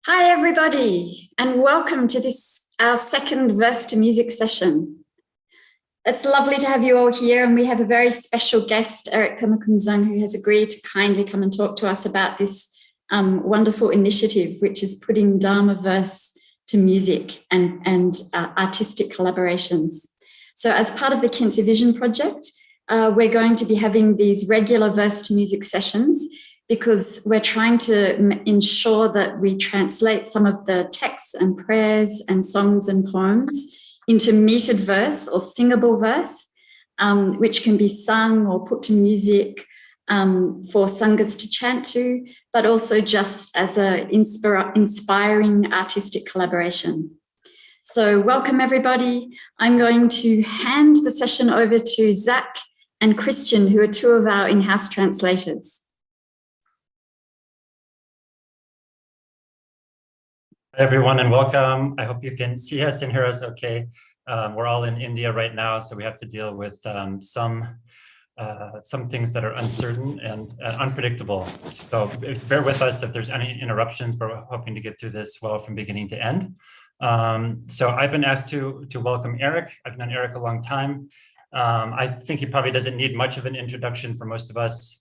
Hi, everybody, and welcome to our second Verse to Music session. It's lovely to have you all here, and we have a very special guest, Erik Pema Kunsang, who has agreed to kindly come and talk to us about this wonderful initiative, which is putting Dharma verse to music and artistic collaborations. So as part of the Khyentse Vision project, we're going to be having these regular verse to music sessions because we're trying to ensure that we translate some of the texts and prayers and songs and poems into metered verse or singable verse, which can be sung or put to music for sanghas to chant to, but also just as an inspiring artistic collaboration. So welcome, everybody. I'm going to hand the session over to Zach and Christian, who are two of our in-house translators. Hi everyone, and welcome. I hope you can see us and hear us okay. We're all in India right now, so we have to deal with some things that are uncertain and unpredictable. So bear with us if there's any interruptions, but we're hoping to get through this well from beginning to end. So I've been asked to welcome Erik. I've known Erik a long time. I think he probably doesn't need much of an introduction for most of us.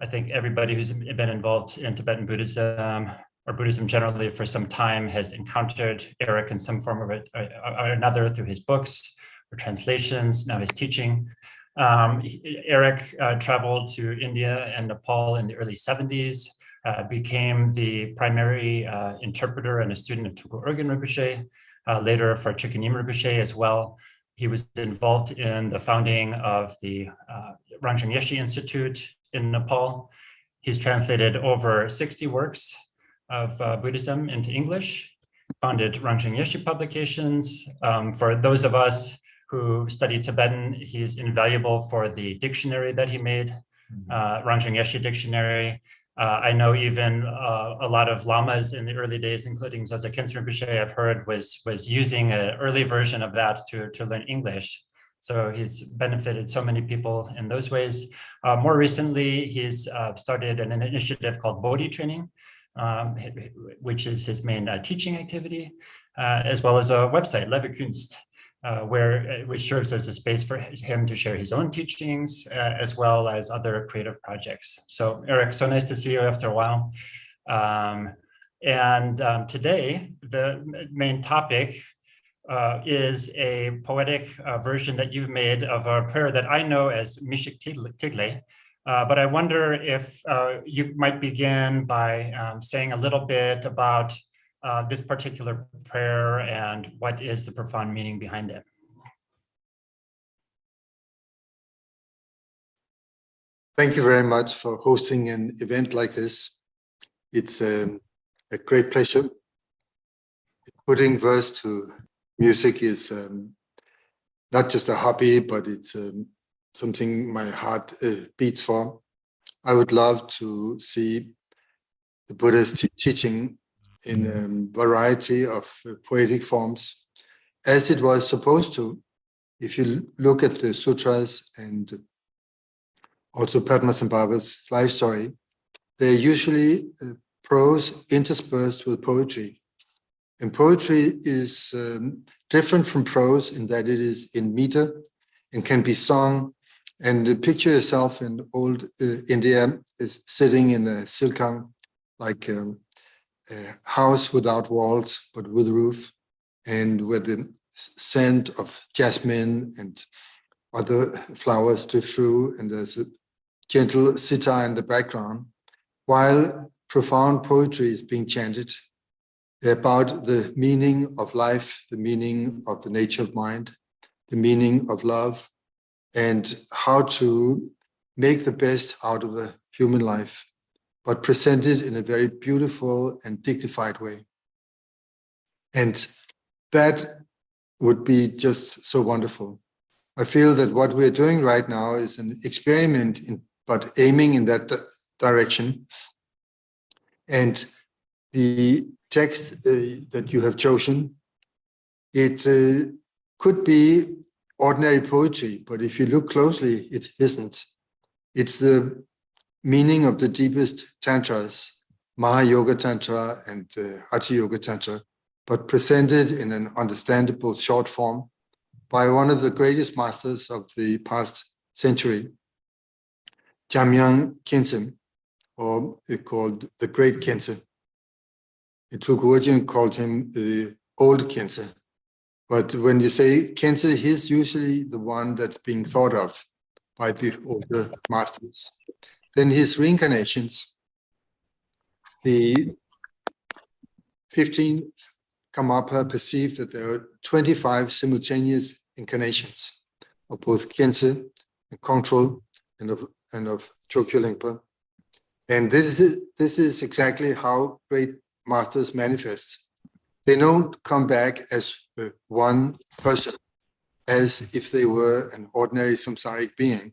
I think everybody who's been involved in Tibetan Buddhism or Buddhism generally for some time has encountered Erik in some form or another through his books or translations, now his teaching. Erik traveled to India and Nepal in the early 70s, became the primary interpreter and a student of Tulku Urgyen Rinpoche, later for Chökyi Rinpoche as well. He was involved in the founding of the Rangjung Yeshe Institute in Nepal. He's translated over 60 works of Buddhism into English, founded Rangjung Yeshe publications. For those of us who study Tibetan, he's invaluable for the dictionary that he made, Rangjung Yeshe Dictionary. I know even a lot of lamas in the early days, including Zosa Khyentse Rinpoche, I've heard was using an early version of that to learn English. So he's benefited so many people in those ways. More recently, he's started an initiative called Bodhi Training, which is his main teaching activity, as well as a website, LevaKunsang, which serves as a space for him to share his own teachings, as well as other creative projects. So Erik, so nice to see you after a while. Today, the main topic is a poetic version that you've made of a prayer that I know as Mishik Tigle. But I wonder if you might begin by saying a little bit about this particular prayer and what is the profound meaning behind it. Thank you very much for hosting an event like this. It's a great pleasure. Putting verse to music is not just a hobby, but it's something my heart beats for. I would love to see the Buddha's teaching in a variety of poetic forms, as it was supposed to. If you look at the sutras and also Padmasambhava's life story, they're usually prose interspersed with poetry. And poetry is different from prose in that it is in meter and can be sung. And picture yourself in old India is sitting in a silkang, like a house without walls, but with roof, and where the scent of jasmine and other flowers drift through, and there's a gentle sitar in the background, while profound poetry is being chanted about the meaning of life, the meaning of the nature of mind, the meaning of love, and how to make the best out of the human life, but presented in a very beautiful and dignified way. And that would be just so wonderful. I feel that what we're doing right now is an experiment, but aiming in that direction. And the text that you have chosen, it could be ordinary poetry, but if you look closely, it isn't. It's the meaning of the deepest tantras Maha-yoga Tantra and Hatha Yoga Tantra, but presented in an understandable short form by one of the greatest masters of the past century, Jamyang Khyentse, or called the Great Khyentse. The Tulku called him the Old Khyentse. But when you say Khyentse, he's usually the one that's being thought of by the older masters. Then his reincarnations, the 15 Karmapa perceived that there are 25 simultaneous incarnations of both Khyentse and Kongtrul and of Chokyo Lingpa. And this is exactly how great masters manifest. They don't come back as one person, as if they were an ordinary samsaric being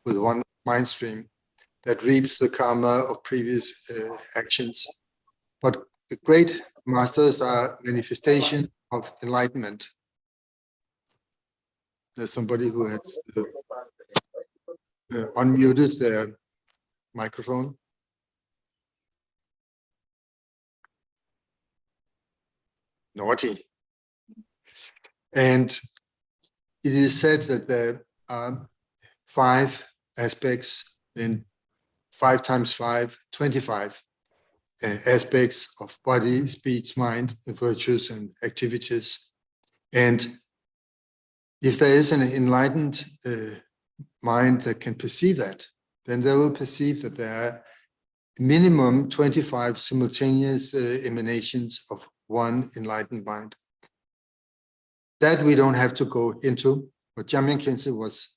with one mind stream that reaps the karma of previous actions. But the great masters are manifestation of enlightenment. There's somebody who has unmuted their microphone. Naughty. And it is said that there are 5 aspects, and 5 times 5, 25 aspects of body, speech, mind, virtues, and activities. And if there is an enlightened mind that can perceive that, then they will perceive that there are minimum 25 simultaneous emanations of one enlightened mind. That we don't have to go into, but Jamyang Khyentse was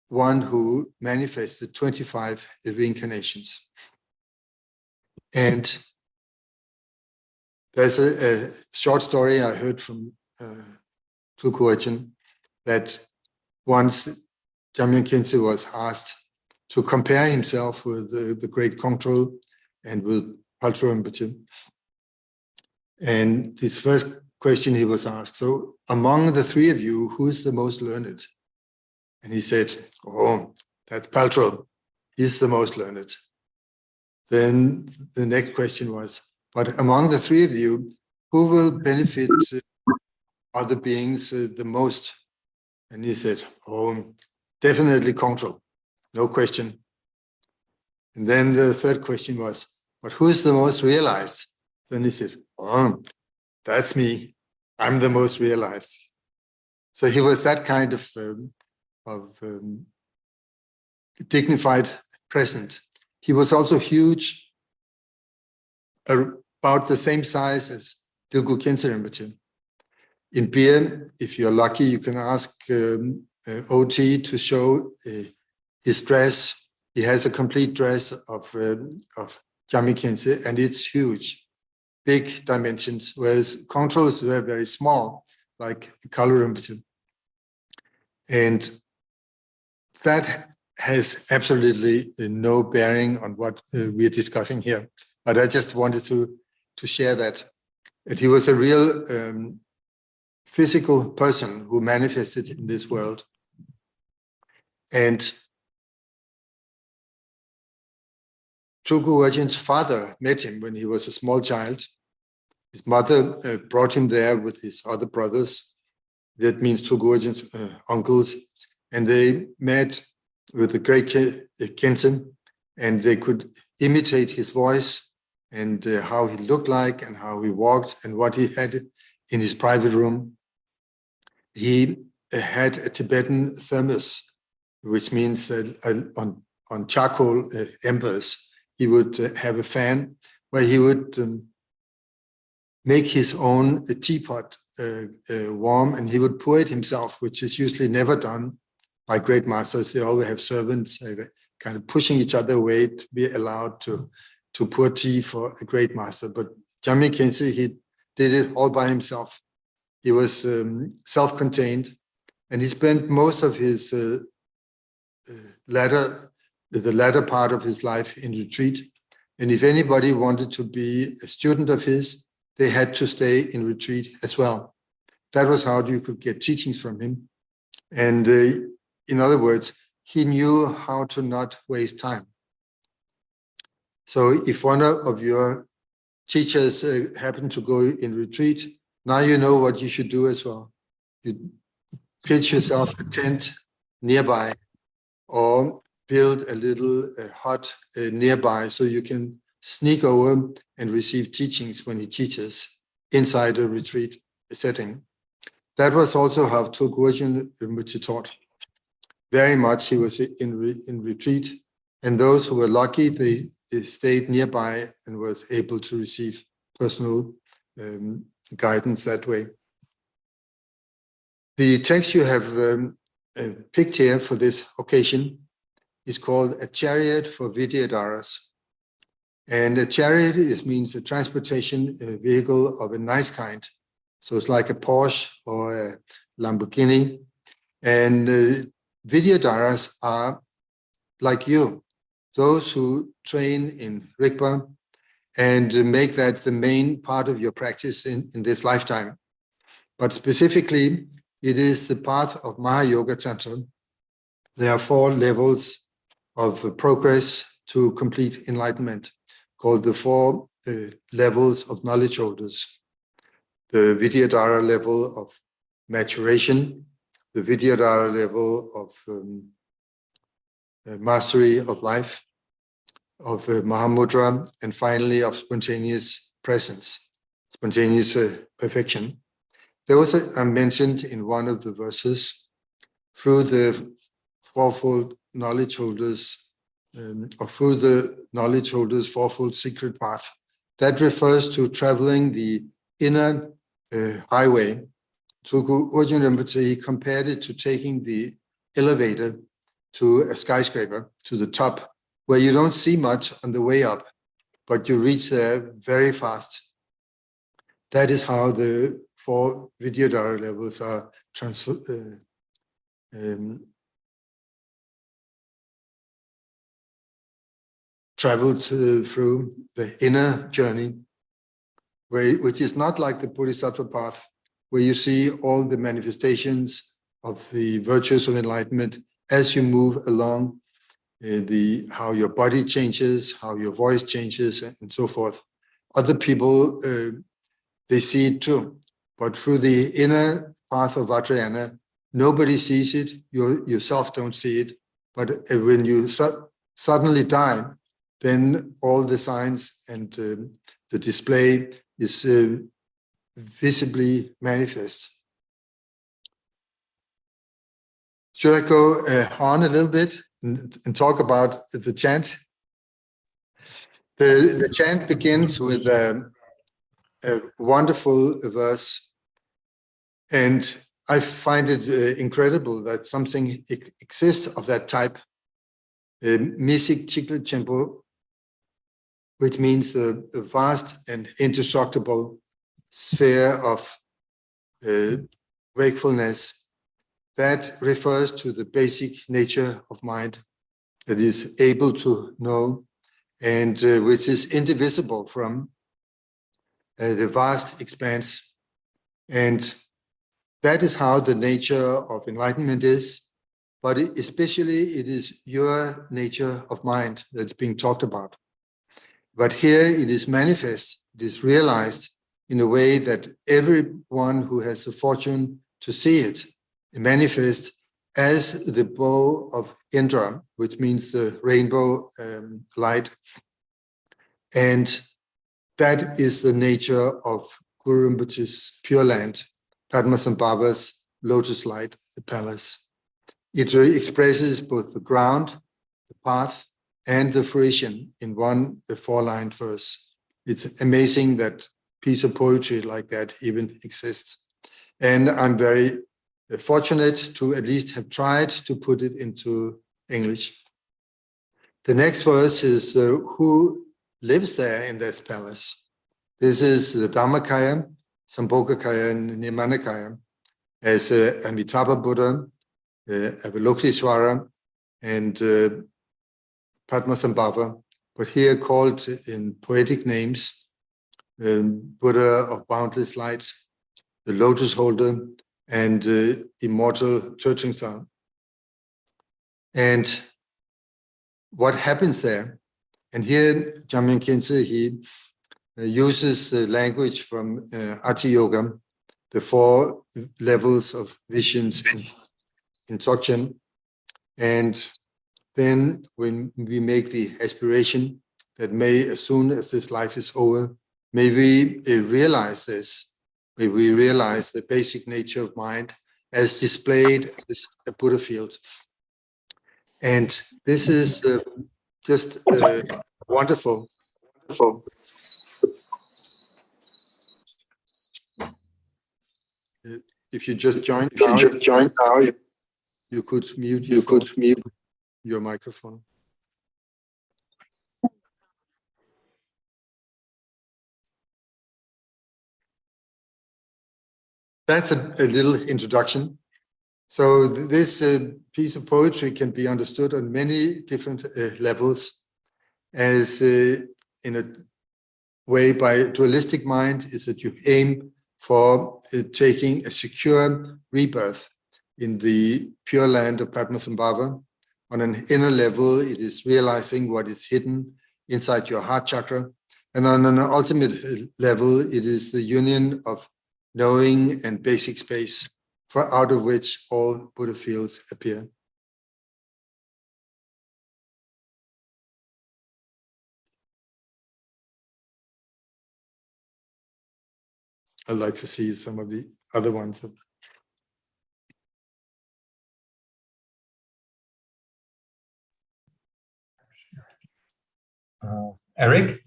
one who manifested 25 reincarnations. And there's a short story I heard from Tulku that once Jamyang Khyentse was asked to compare himself with the great Kongtrul and with Paltro Rinpoche. And his first question he was asked, so among the 3 of you, who is the most learned? And he said, oh, that's Paltro. He's the most learned. Then the next question was, but among the 3 of you, who will benefit other beings the most? And he said, oh, definitely Kongtrul, no question. And then the third question was, but who is the most realized? Then he said, oh, that's me. I'm the most realized. So he was that kind of dignified present. He was also huge, about the same size as Dilgo Khyentse Rinpoche. In beer, if you're lucky, you can ask OT to show his dress. He has a complete dress of Jamyang Khyentse, and it's huge, big dimensions, whereas Kongtrul is very, very small, like Kalu Rinpoche. And that has absolutely no bearing on what we are discussing here. But I just wanted to share that he was a real physical person who manifested in this world. And Tulku Urchin's father met him when he was a small child. His mother brought him there with his other brothers. That means Tulku Urchin's uncles. And they met with the great Khyentse, and they could imitate his voice and how he looked like and how he walked and what he had in his private room. He had a Tibetan thermos, which means on charcoal embers, he would have a fan where he would make his own teapot warm, and he would pour it himself, which is usually never done by great masters. They always have servants kind of pushing each other away to be allowed to pour tea for a great master. But Jamyang Khyentse, he did it all by himself. He was self-contained, and he spent most of his the latter part of his life in retreat. And if anybody wanted to be a student of his, they had to stay in retreat as well. That was how you could get teachings from him. And in other words, he knew how to not waste time. So if one of your teachers happen to go in retreat, now you know what you should do as well. You pitch yourself a tent nearby, or build a little hut nearby so you can sneak over and receive teachings when he teaches inside a retreat setting. That was also how Tulku Rinpoche taught. Very much he was in retreat, and those who were lucky, they stayed nearby and was able to receive personal guidance that way. The text you have picked here for this occasion is called A Chariot for Vidyadharas. And a chariot means a transportation vehicle of a nice kind. So it's like a Porsche or a Lamborghini. And Vidyadharas are like you, those who train in Rigpa and make that the main part of your practice in this lifetime. But specifically, it is the path of Mahayoga Tantra. There are 4 levels of progress to complete enlightenment, called the 4 levels of knowledge holders. The Vidyadhara level of maturation, the Vidyadhara level of mastery of life, of Mahamudra, and finally of spontaneous presence, spontaneous perfection. There was I mentioned in one of the verses, through the 4-fold knowledge holders, or through the knowledge holders' 4-fold secret path. That refers to traveling the inner highway. Tulku Urgyen Rinpoche compared it to taking the elevator to a skyscraper, to the top, where you don't see much on the way up, but you reach there very fast. That is how the 4 Vidyadhara levels are traveled through the inner journey, which is not like the Bodhisattva path, where you see all the manifestations of the virtues of enlightenment as you move along, how your body changes, how your voice changes, and so forth. Other people, they see it too, but through the inner path of Vajrayana, nobody sees it, you yourself don't see it, but when you suddenly die, then all the signs and the display is visibly manifest. Should I go on a little bit and talk about the chant? The chant begins with a wonderful verse, and I find it incredible that something exists of that type. Misik Chikla Chempo, which means a vast and indestructible sphere of wakefulness, that refers to the basic nature of mind that is able to know and which is indivisible from the vast expanse. And that is how the nature of enlightenment is, but especially it is your nature of mind that's being talked about. But here it is manifest, it is realized in a way that everyone who has the fortune to see it manifest as the bow of Indra, which means the rainbow light. And that is the nature of Guru Rinpoche's Pure Land, Padmasambhava's lotus light, the palace. It expresses both the ground, the path, and the fruition in one 4-line verse. It's amazing that piece of poetry like that even exists. And I'm very fortunate to at least have tried to put it into English. The next verse is who lives there in this palace. This is the Dharmakaya, Sambhogakaya, and Nimanakaya, as Amitabha Buddha, Avalokiteshvara, and Padmasambhava, but here called in poetic names, Buddha of boundless light, the lotus holder, and immortal Chögyam. And what happens there? And here Jamyang Khyentse, he uses language from Ati Yoga, the 4 levels of visions in Dzogchen. And then when we make the aspiration that may, as soon as this life is over, may we realize this, may we realize the basic nature of mind as displayed as a Buddha field. And this is just wonderful. If you just joined now, you could mute your microphone. That's a little introduction. So this piece of poetry can be understood on many different levels, as in a way by dualistic mind is that you aim for taking a secure rebirth in the pure land of Padmasambhava. On an inner level, it is realizing what is hidden inside your heart chakra. And on an ultimate level, it is the union of knowing and basic space, for out of which all Buddha fields appear. I'd like to see some of the other ones. Erik?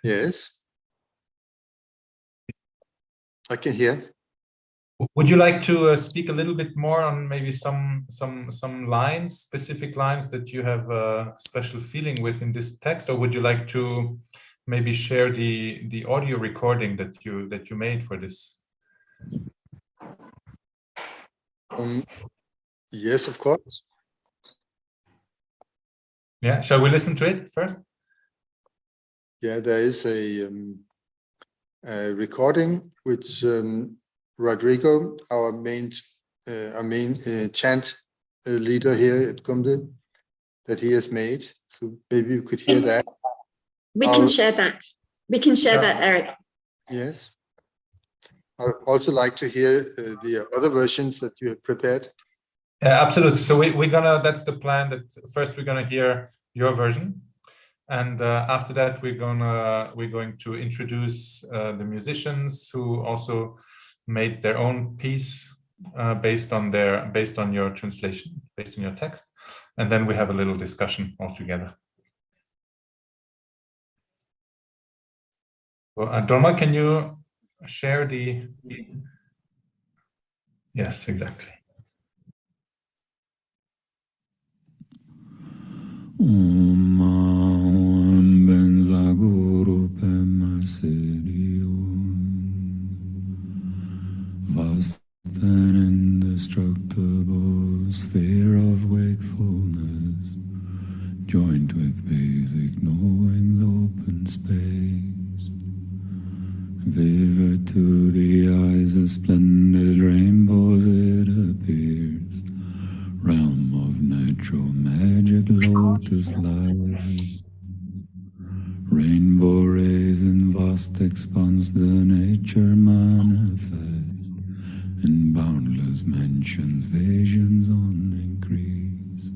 Yes, I can hear. Would you like to speak a little bit more on maybe some lines, specific lines that you have a special feeling with in this text, or would you like to maybe share the audio recording that you made for this? Yes, of course. Yeah, shall we listen to it first? Yeah, there is a recording which Rodrigo, our main chant leader here at Kongtrul, that he has made. So maybe you could hear that. We can share that. We can share that, Erik. Yes. I'd also like to hear the other versions that you have prepared. Yeah, absolutely. So we're gonna, that's the plan, that first we're gonna hear your version. And after that, we're going to introduce the musicians who also made their own piece based on your translation, based on your text, and then we have a little discussion all together. Well, Dharma, can you share the? Yes, exactly. Vast and indestructible sphere of wakefulness, joined with basic knowing's open space. Vivid to the eyes of splendid rainbows it appears, realm of natural magic, lotus light. Rainbow rays in vast expanse, the nature manifest. In boundless mansions, visions on increase.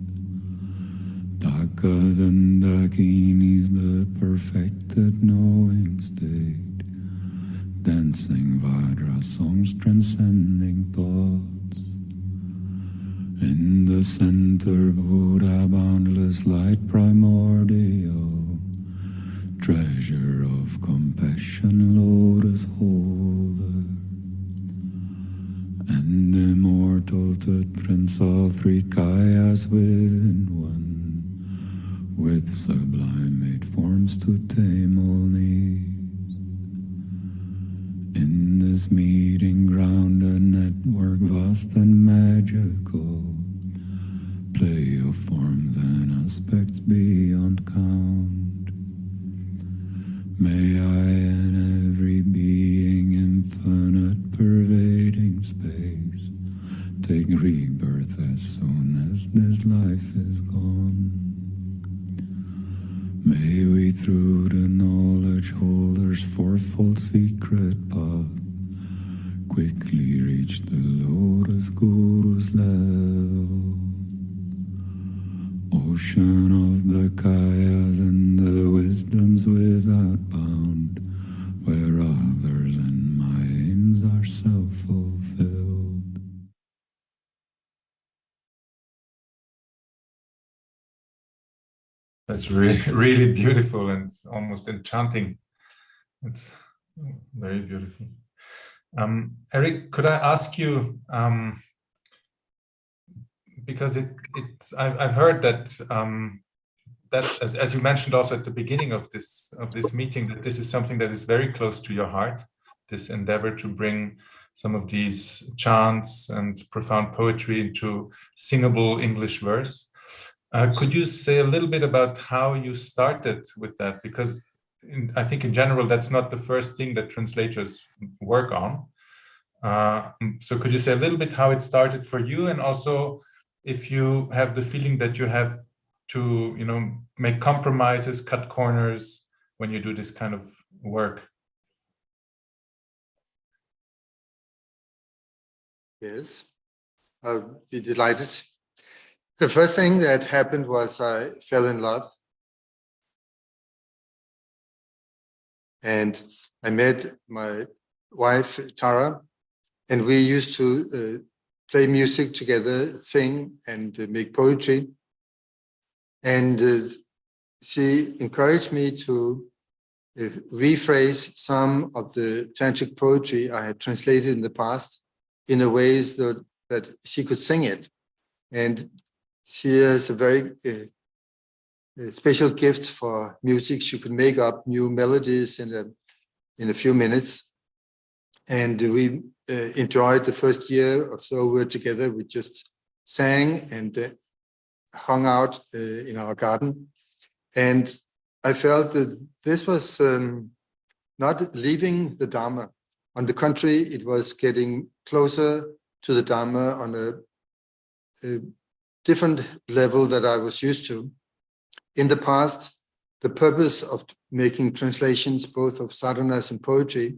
Dakas and dakinis, the perfected knowing state. Dancing Vajra songs, transcending thoughts. In the center, Buddha, boundless light primordial. Treasure of compassion, lotus holder. And immortal to trance all 3 kayas within one, with sublime 8 forms to tame all needs. In this meeting ground, a network vast and magical, play of forms and aspects beyond count. May I and every being, infinite pervading space, take rebirth as soon as this life is gone. May we through the knowledge holder search fourfold secret path, quickly reach the Lotus Guru's level. Ocean of the Kayas and the wisdoms without bound, where others and my aims are self-fulfilled. That's really, really beautiful and almost enchanting. It's very beautiful. Erik, could I ask you, because I've heard that that as you mentioned also at the beginning of this meeting, that this is something that is very close to your heart, this endeavor to bring some of these chants and profound poetry into singable English verse. Could you say a little bit about how you started with that? Because I think in general, that's not the first thing that translators work on. So could you say a little bit how it started for you, and also if you have the feeling that you have to, make compromises, cut corners when you do this kind of work? Yes, I'll be delighted. The first thing that happened was I fell in love. And I met my wife, Tara, and we used to play music together, sing and make poetry. And she encouraged me to rephrase some of the tantric poetry I had translated in the past in a ways that she could sing it. And she has a very special gift for music. She could make up new melodies in a few minutes. And we enjoyed the first year or so we were together. We just sang and hung out in our garden. And I felt that this was not leaving the Dharma. On the contrary, it was getting closer to the Dharma on a different level that I was used to. In the past, the purpose of making translations both of sadhanas and poetry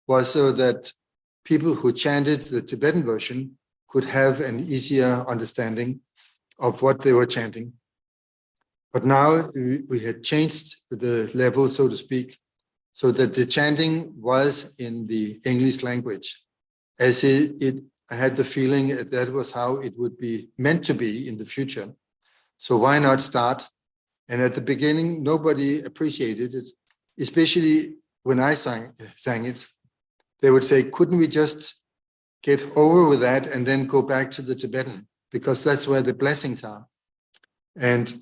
was so that people who chanted the Tibetan version could have an easier understanding of what they were chanting. But now we had changed the level, so to speak, so that the chanting was in the English language, as I had the feeling that was how it would be meant to be in the future. So why not start? And at the beginning, nobody appreciated it, especially when I sang it. They would say, couldn't we just get over with that and then go back to the Tibetan? Because that's where the blessings are. And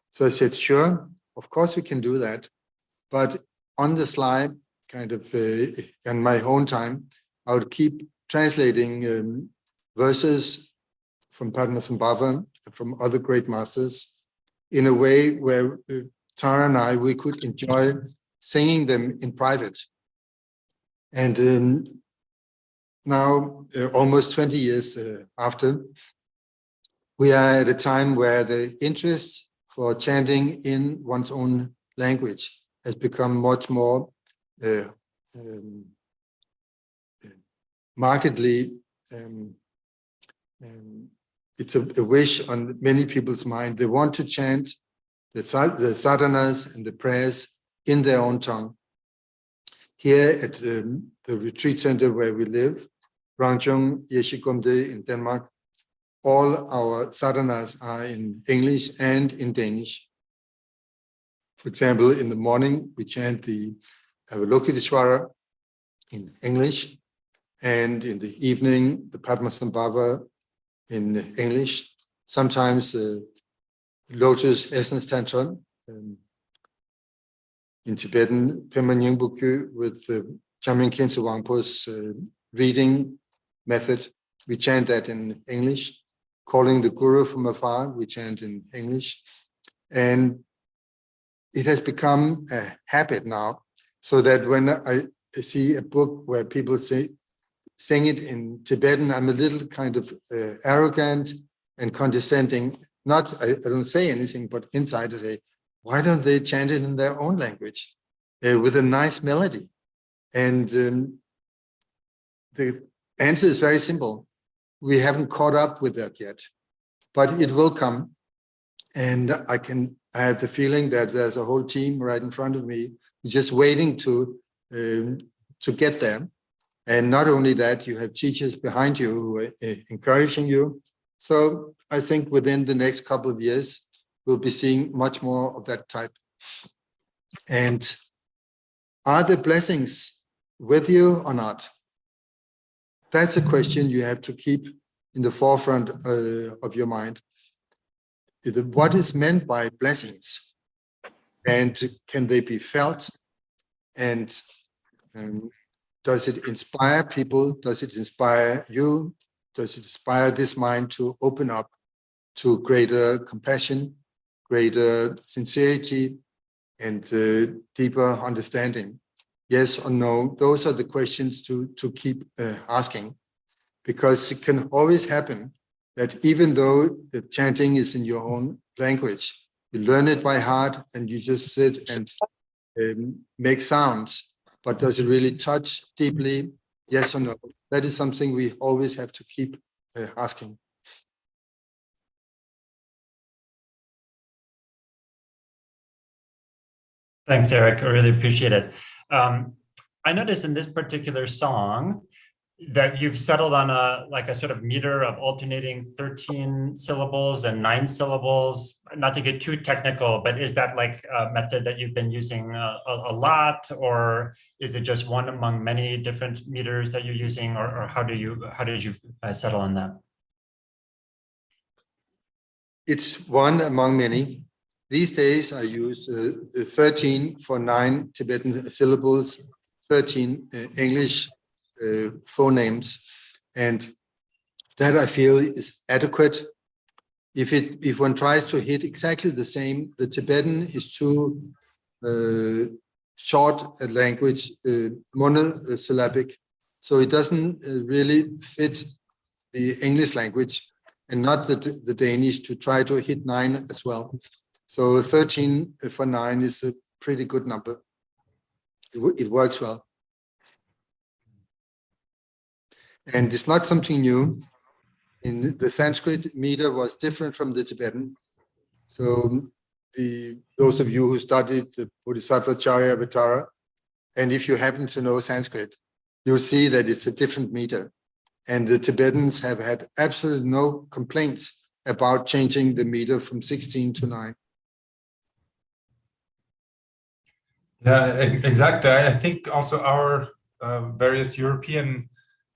so I said, sure, of course we can do that. But on the sly, kind of in my own time, I would keep translating verses from Padmasambhava and from other great masters in a way where Tara and I, we could enjoy singing them in private. And now, almost 20 years after, we are at a time where the interest for chanting in one's own language has become much more markedly. It's a wish on many people's mind. They want to chant the sadhanas and the prayers in their own tongue. Here at the retreat center where we live, Rangjung Yeshikumde in Denmark, all our sadhanas are in English and in Danish. For example, in the morning, we chant the Avalokiteshvara in English, and in the evening, the Padmasambhava in English. Sometimes the Lotus Essence Tantra in Tibetan, Pema Nyingbukyu with the Jamyang Khyentse Wangpo's reading method. We chant that in English. Calling the Guru from afar, we chant in English. And it has become a habit now, so that when I see a book where people sing it in Tibetan, I'm a little kind of arrogant and condescending. I don't say anything, but inside I say, why don't they chant it in their own language? with a nice melody. And the answer is very simple. We haven't caught up with that yet, but it will come. And I have the feeling that there's a whole team right in front of me just waiting to get there. And not only that, you have teachers behind you who are encouraging you. So I think within the next couple of years, we'll be seeing much more of that type. And are the blessings with you or not? That's a question you have to keep in the forefront of your mind. What is meant by blessings? And can they be felt? And does it inspire people? Does it inspire you? Does it inspire this mind to open up to greater compassion, greater sincerity, and deeper understanding? Yes or no? Those are the questions to keep asking, because it can always happen that even though the chanting is in your own language, you learn it by heart and you just sit and make sounds, but does it really touch deeply? Yes or no? That is something we always have to keep asking. Thanks, Erik. I really appreciate it. I noticed in this particular song that you've settled on a sort of meter of alternating 13 syllables and 9 syllables. Not to get too technical, but is that like a method that you've been using a lot, or is it just one among many different meters that you're using, or how did you settle on that? It's one among many. These days I use 13 for 9 Tibetan syllables, 13 English phonemes, and that I feel is adequate. If one tries to hit exactly the same, the Tibetan is too short a language, monosyllabic, so it doesn't really fit the English language, and not the Danish to try to hit 9 as well. So 13 for 9 is a pretty good number. It works well. And it's not something new. In the Sanskrit meter was different from the Tibetan. So those of you who studied the Bodhisattva Charyavatara, and if you happen to know Sanskrit, you'll see that it's a different meter. And the Tibetans have had absolutely no complaints about changing the meter from 16 to 9. Yeah, exactly. I think also our various European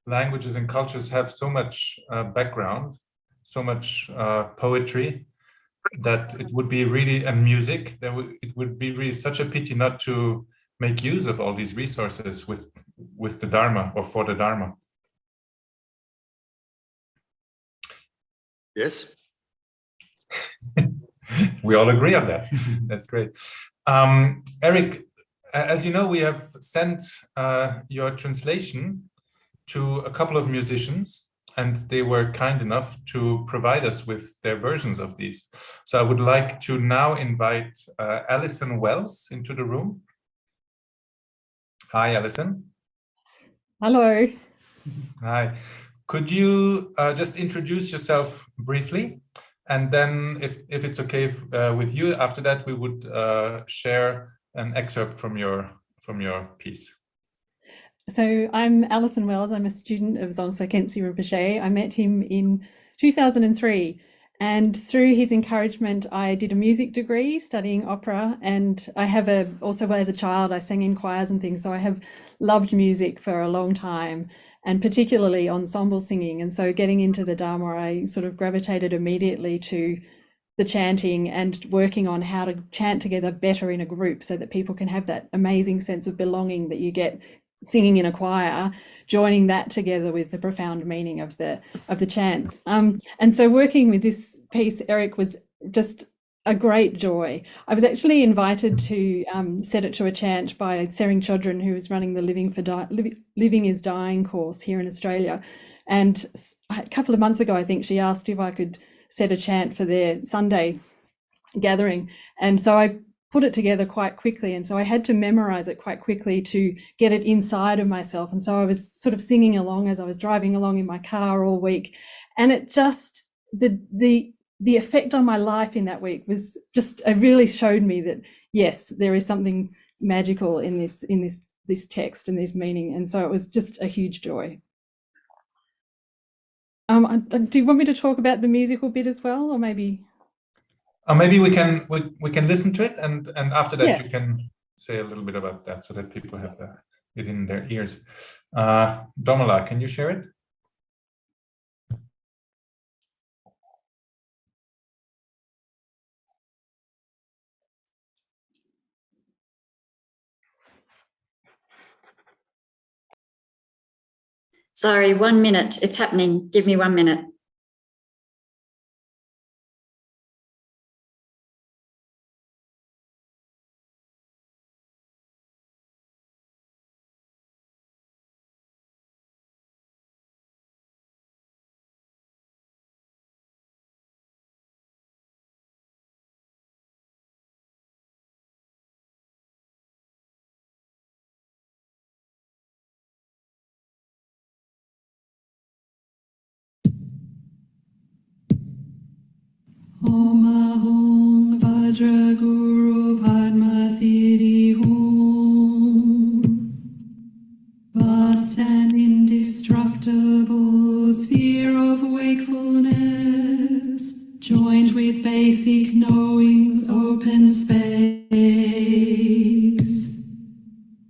languages and cultures have so much background, so much poetry, that it would be really, and music, it would be really such a pity not to make use of all these resources with the Dharma or for the Dharma. Yes. We all agree on that. That's great. Erik, as you know, we have sent your translation to a couple of musicians, and they were kind enough to provide us with their versions of these. So I would like to now invite Alison Wells into the room. Hi, Alison. Hello. Hi. Could you just introduce yourself briefly? And then if it's okay with you, after that, we would share an excerpt from your piece. So I'm Alison Wells. I'm a student of Zongsa Khyentse Rinpoche. I met him in 2003, and through his encouragement, I did a music degree studying opera, and I have also as a child, I sang in choirs and things, so I have loved music for a long time, and particularly ensemble singing. And so getting into the Dharma, I sort of gravitated immediately to the chanting and working on how to chant together better in a group so that people can have that amazing sense of belonging that you get singing in a choir, joining that together with the profound meaning of the chants. And so working with this piece, Erik, was just a great joy. I was actually invited to set it to a chant by Sering Chodron, who was running the Living is Dying course here in Australia. And a couple of months ago, I think she asked if I could set a chant for their Sunday gathering. And so I put it together quite quickly. And so I had to memorize it quite quickly to get it inside of myself. And so I was sort of singing along as I was driving along in my car all week. And it just, the effect on my life in that week was just, it really showed me that, yes, there is something magical in this text and this meaning. And so it was just a huge joy. Do you want me to talk about the musical bit as well, or maybe? Maybe we can listen to it, and after that Yeah. you can say a little bit about that so that people have it in their ears. Domala, can you share it? Sorry, 1 minute. It's happening. Give me 1 minute. Om Ahung Vajra Guru Padma Siddhi Hum. Vast and indestructible sphere of wakefulness, joined with basic knowing's open space.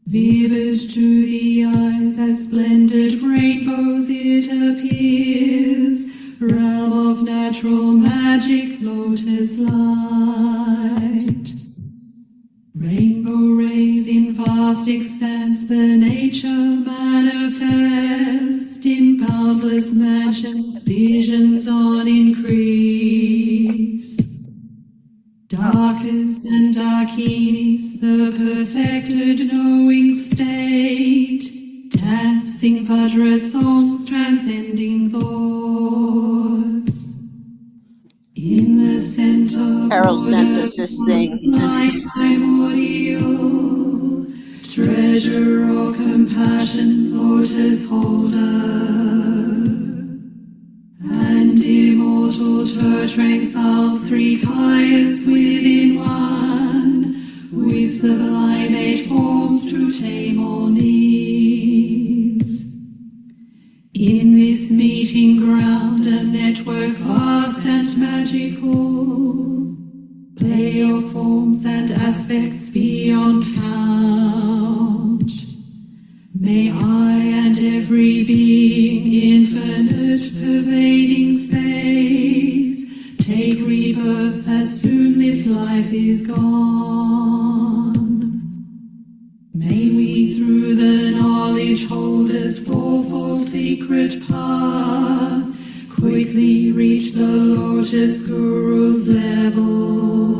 Vivid to the eyes as splendid rainbows it appears, realm of natural magic, lotus light. Rainbow rays in vast expanse, the nature manifest in boundless mansions, visions on increase. Darkest and darkinis, the perfected knowing state, dancing Vajra songs, transcending thoughts. In the center, Carol sent us this thing. Primordial, treasure of compassion, lotus holder, and immortal Turtrang-Sal, three kayas within one, with sublime 8 forms to tame all needs. In this meeting ground, a network vast and magical, play of forms and aspects beyond count. May I and every being, infinite pervading space, take rebirth as soon this life is gone. May we through the knowledge holders fourfold secret path quickly reach the lotus guru's level.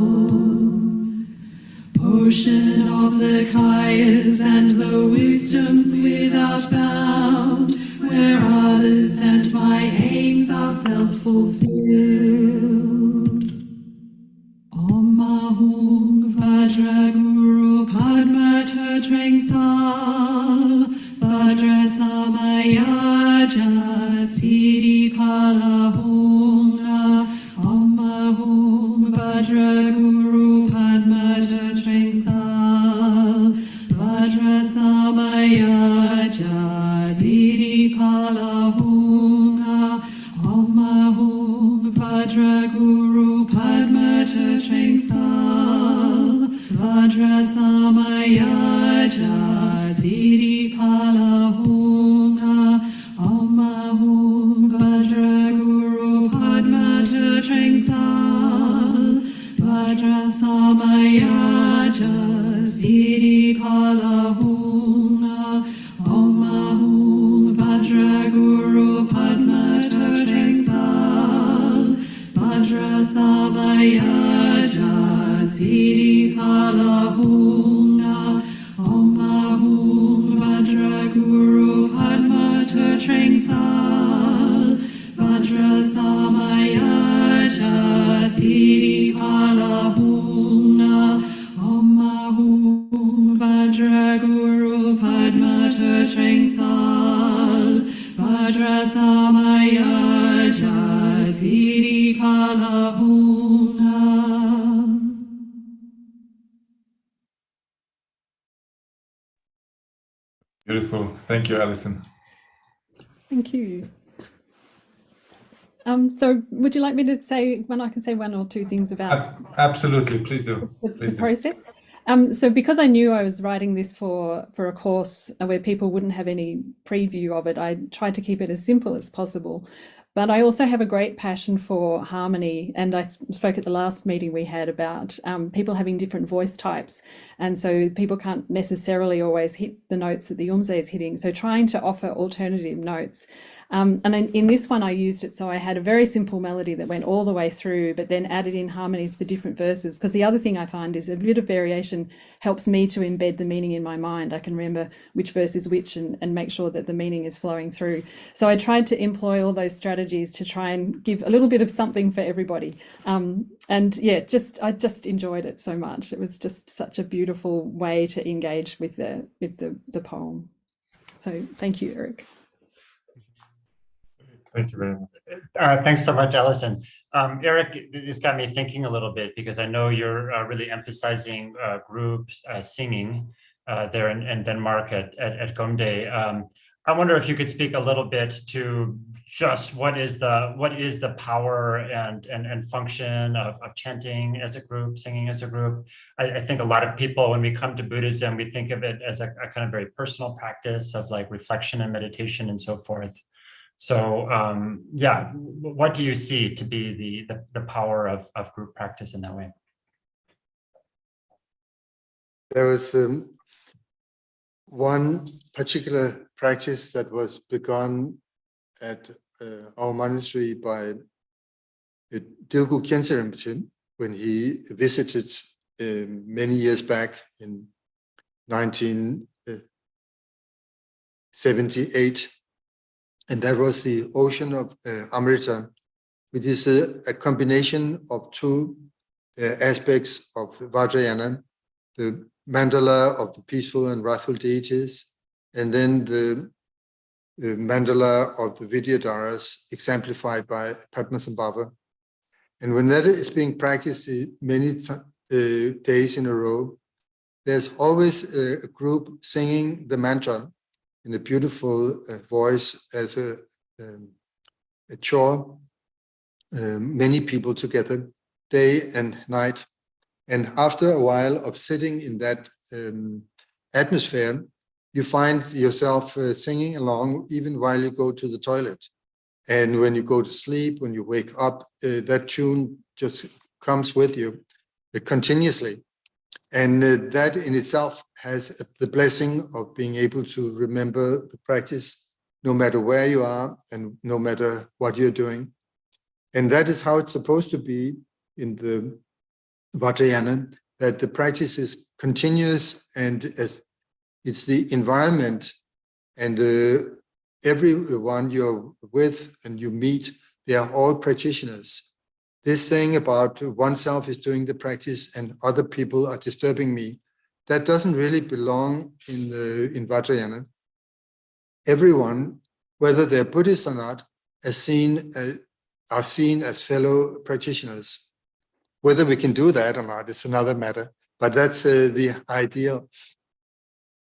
Ocean of the kayas and the wisdoms without bound, where others and my aims are self-fulfilled. Om Ahung Vajra Guru Padma Turtrang-Sal, Vajra Samayaja Siddhi Palahunga. Om Ahung Vajra Guru Padma Turtrang-Sal, Vajra Samayaja Siddhi Palahunga. Om Ahung Vajra Guru Padma Turtrang-Sal, Vajra Samayaja Siddhi Palahunga. Om Ahung Vajra Guru Padma Turtrang-Sal, Vajra Samayaja Siddhi Palahunga. Om Ahung Vajra Guru Padma Turtrang-Sal, Vajra Samayaja Siddhi Palahunga. Om Ahung Trengsal, Vajrasamaya Jasiri Kalahuna. Beautiful. Thank you, Alison. Thank you. So would you like me to say I can say one or two things about Absolutely, please do. the process? So because I knew I was writing this for a course where people wouldn't have any preview of it, I tried to keep it as simple as possible. But I also have a great passion for harmony, and I spoke at the last meeting we had about people having different voice types, and so people can't necessarily always hit the notes that the Yumze is hitting, so trying to offer alternative notes. And in this one I used it so I had a very simple melody that went all the way through, but then added in harmonies for different verses, because the other thing I find is a bit of variation helps me to embed the meaning in my mind. I can remember which verse is which and make sure that the meaning is flowing through. So I tried to employ all those strategies to try and give a little bit of something for everybody. And yeah, I just enjoyed it so much. It was just such a beautiful way to engage with the poem. So thank you, Erik. Thank you very much. Thanks so much, Alison. Erik, this got me thinking a little bit, because I know you're really emphasizing group singing there in Denmark at Gomde. I wonder if you could speak a little bit to just what is the power and function of chanting as a group, singing as a group. I think a lot of people, when we come to Buddhism, we think of it as a kind of very personal practice of like reflection and meditation and so forth. So yeah, what do you see to be the power of group practice in that way? There was one particular practice that was begun at our monastery by Jamyang Khyentse Wangpo when he visited many years back in 1978. And that was the Ocean of Amrita, which is a combination of two aspects of Vajrayana, the mandala of the peaceful and wrathful deities, and then the mandala of the Vidyadharas, exemplified by Padmasambhava. And when that is being practiced many days in a row, there's always a group singing the mantra in a beautiful voice as a chore, many people together, day and night. And after a while of sitting in that atmosphere, you find yourself singing along even while you go to the toilet. And when you go to sleep, when you wake up, that tune just comes with you continuously. And that in itself has the blessing of being able to remember the practice no matter where you are and no matter what you're doing. And that is how it's supposed to be in the Vajrayana, that the practice is continuous, and as it's the environment and everyone you're with and you meet, they are all practitioners. This thing about oneself is doing the practice and other people are disturbing me, that doesn't really belong in Vajrayana. Everyone, whether they're Buddhists or not, are seen as fellow practitioners. Whether we can do that or not is another matter, but that's the ideal.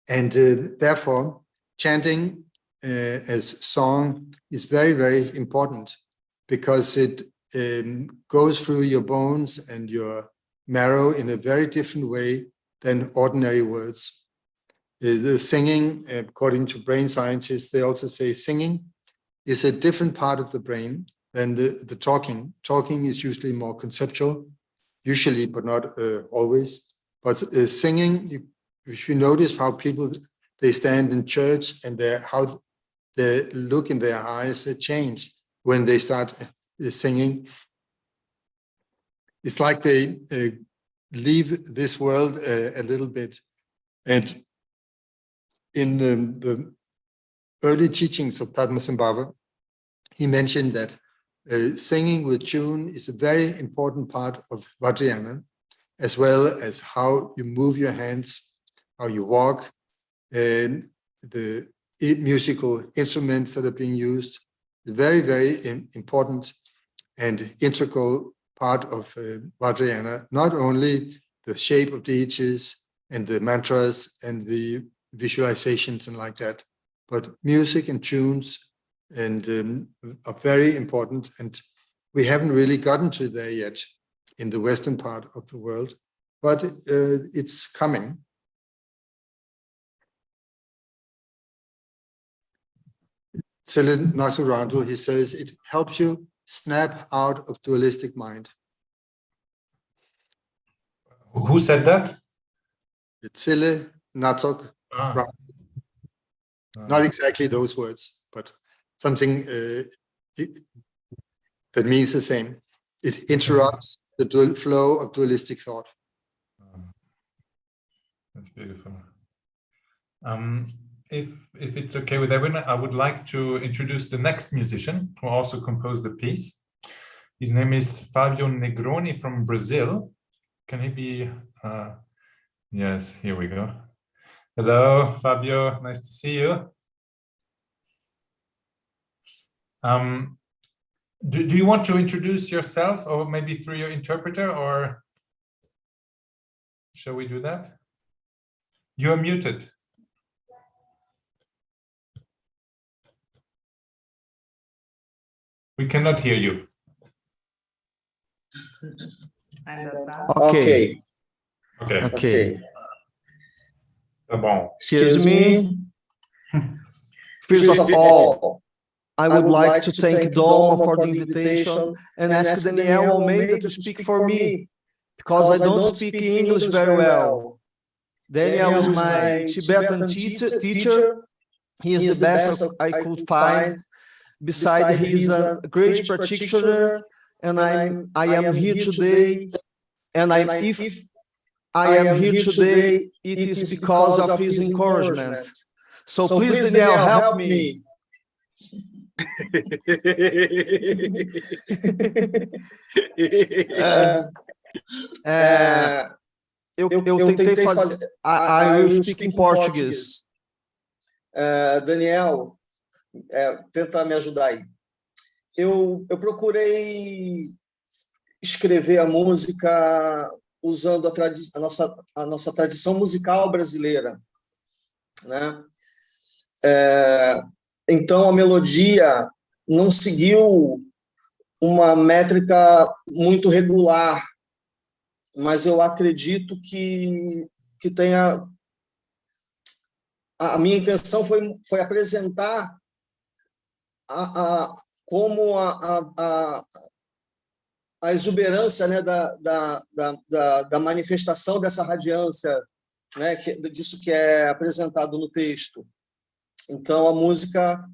And therefore, chanting as song is very, very important, because it goes through your bones and your marrow in a very different way than ordinary words. The singing, according to brain scientists, they also say singing is a different part of the brain than the talking. Talking is usually more conceptual, usually, but not always. But singing, if you notice how people, they stand in church and how the look in their eyes change when they start singing. It's like they leave this world a little bit. And in the early teachings of Padmasambhava, he mentioned that singing with tune is a very important part of Vajrayana, as well as how you move your hands, how you walk, and the musical instruments that are being used. Very, very important and integral part of Vajrayana, not only the shape of deities and the mantras and the visualizations and like that, but music and tunes and are very important. And we haven't really gotten to there yet in the Western part of the world, but it's coming. Tsele Nasurandul, he says, it helps you snap out of dualistic mind. Who said that? Tsele Natsok. Not exactly those words, but something that means the same. It interrupts the flow of dualistic thought. That's beautiful. If it's okay with everyone, I would like to introduce the next musician who also composed the piece. His name is Fabio Negroni from Brazil. Can he be? Yes, here we go. Hello, Fabio. Nice to see you. Do you want to introduce yourself, or maybe through your interpreter, or shall we do that? You are muted. We cannot hear you. Okay. Tá bom. Excuse me. First of all, I would like to thank Dharma for the invitation and ask Daniel Almeida to speak for me, because I don't speak English very well. Daniel is my Tibetan teacher. He is the best I could find. Besides, he is a great practitioner, and I am here today. And if I am here today, it is because of his encouragement. So please, Daniel, help me. Eu tentei fazer. I will speak in Portuguese. Daniel, tenta me ajudar aí. Eu procurei escrever a música usando a nossa tradição musical brasileira, né? Então, a melodia não seguiu uma métrica muito regular, mas eu acredito que tenha... A minha intenção foi apresentar como a exuberância, né, da manifestação dessa radiância, né, disso que é apresentado no texto. Então, a música,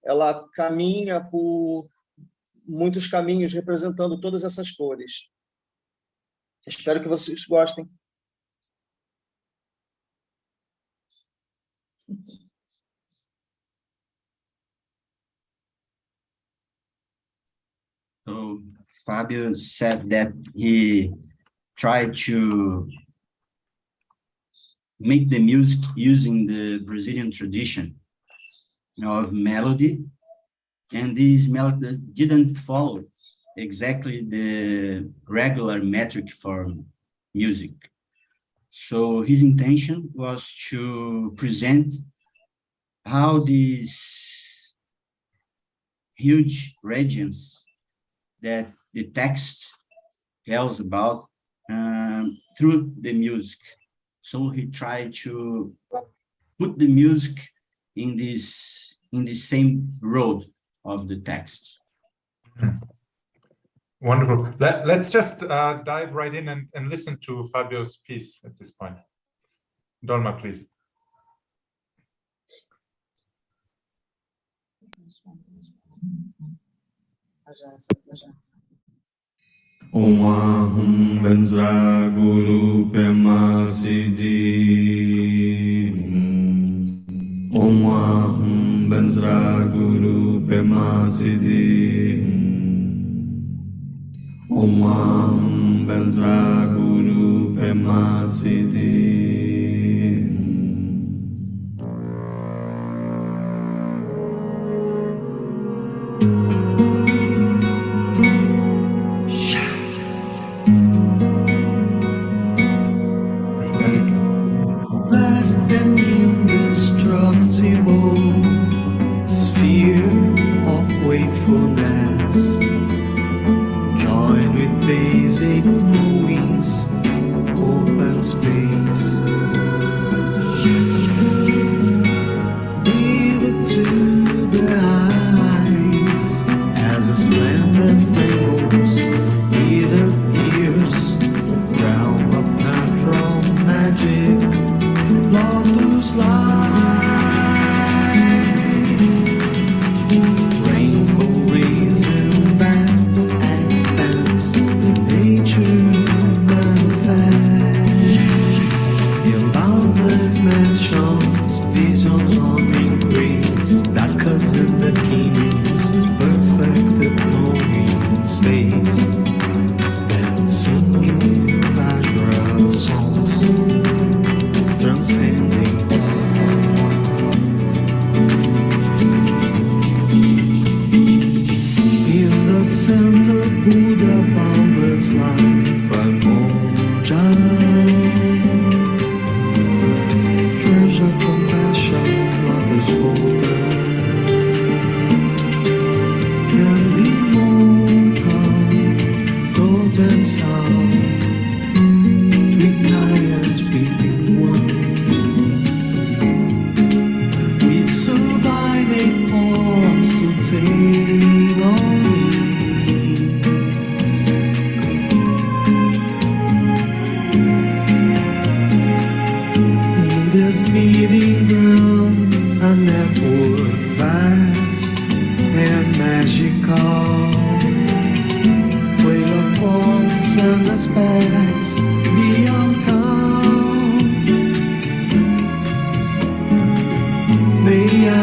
ela caminha por muitos caminhos, representando todas essas cores. Espero que vocês gostem. So Fabio said that he tried to make the music using the Brazilian tradition of melody, and this melody didn't follow exactly the regular metric for music. So his intention was to present how these huge regions that the text tells about through the music. So he tried to put the music in the same road of the text. Wonderful. Let's just dive right in and listen to Fabio's piece at this point. Dharma, please. Om Ahum Benzra Guru Pema Siddhi. Om Ahum Benzra Guru Pema Siddhi. Om Ahum Benzra Guru Pema Siddhi.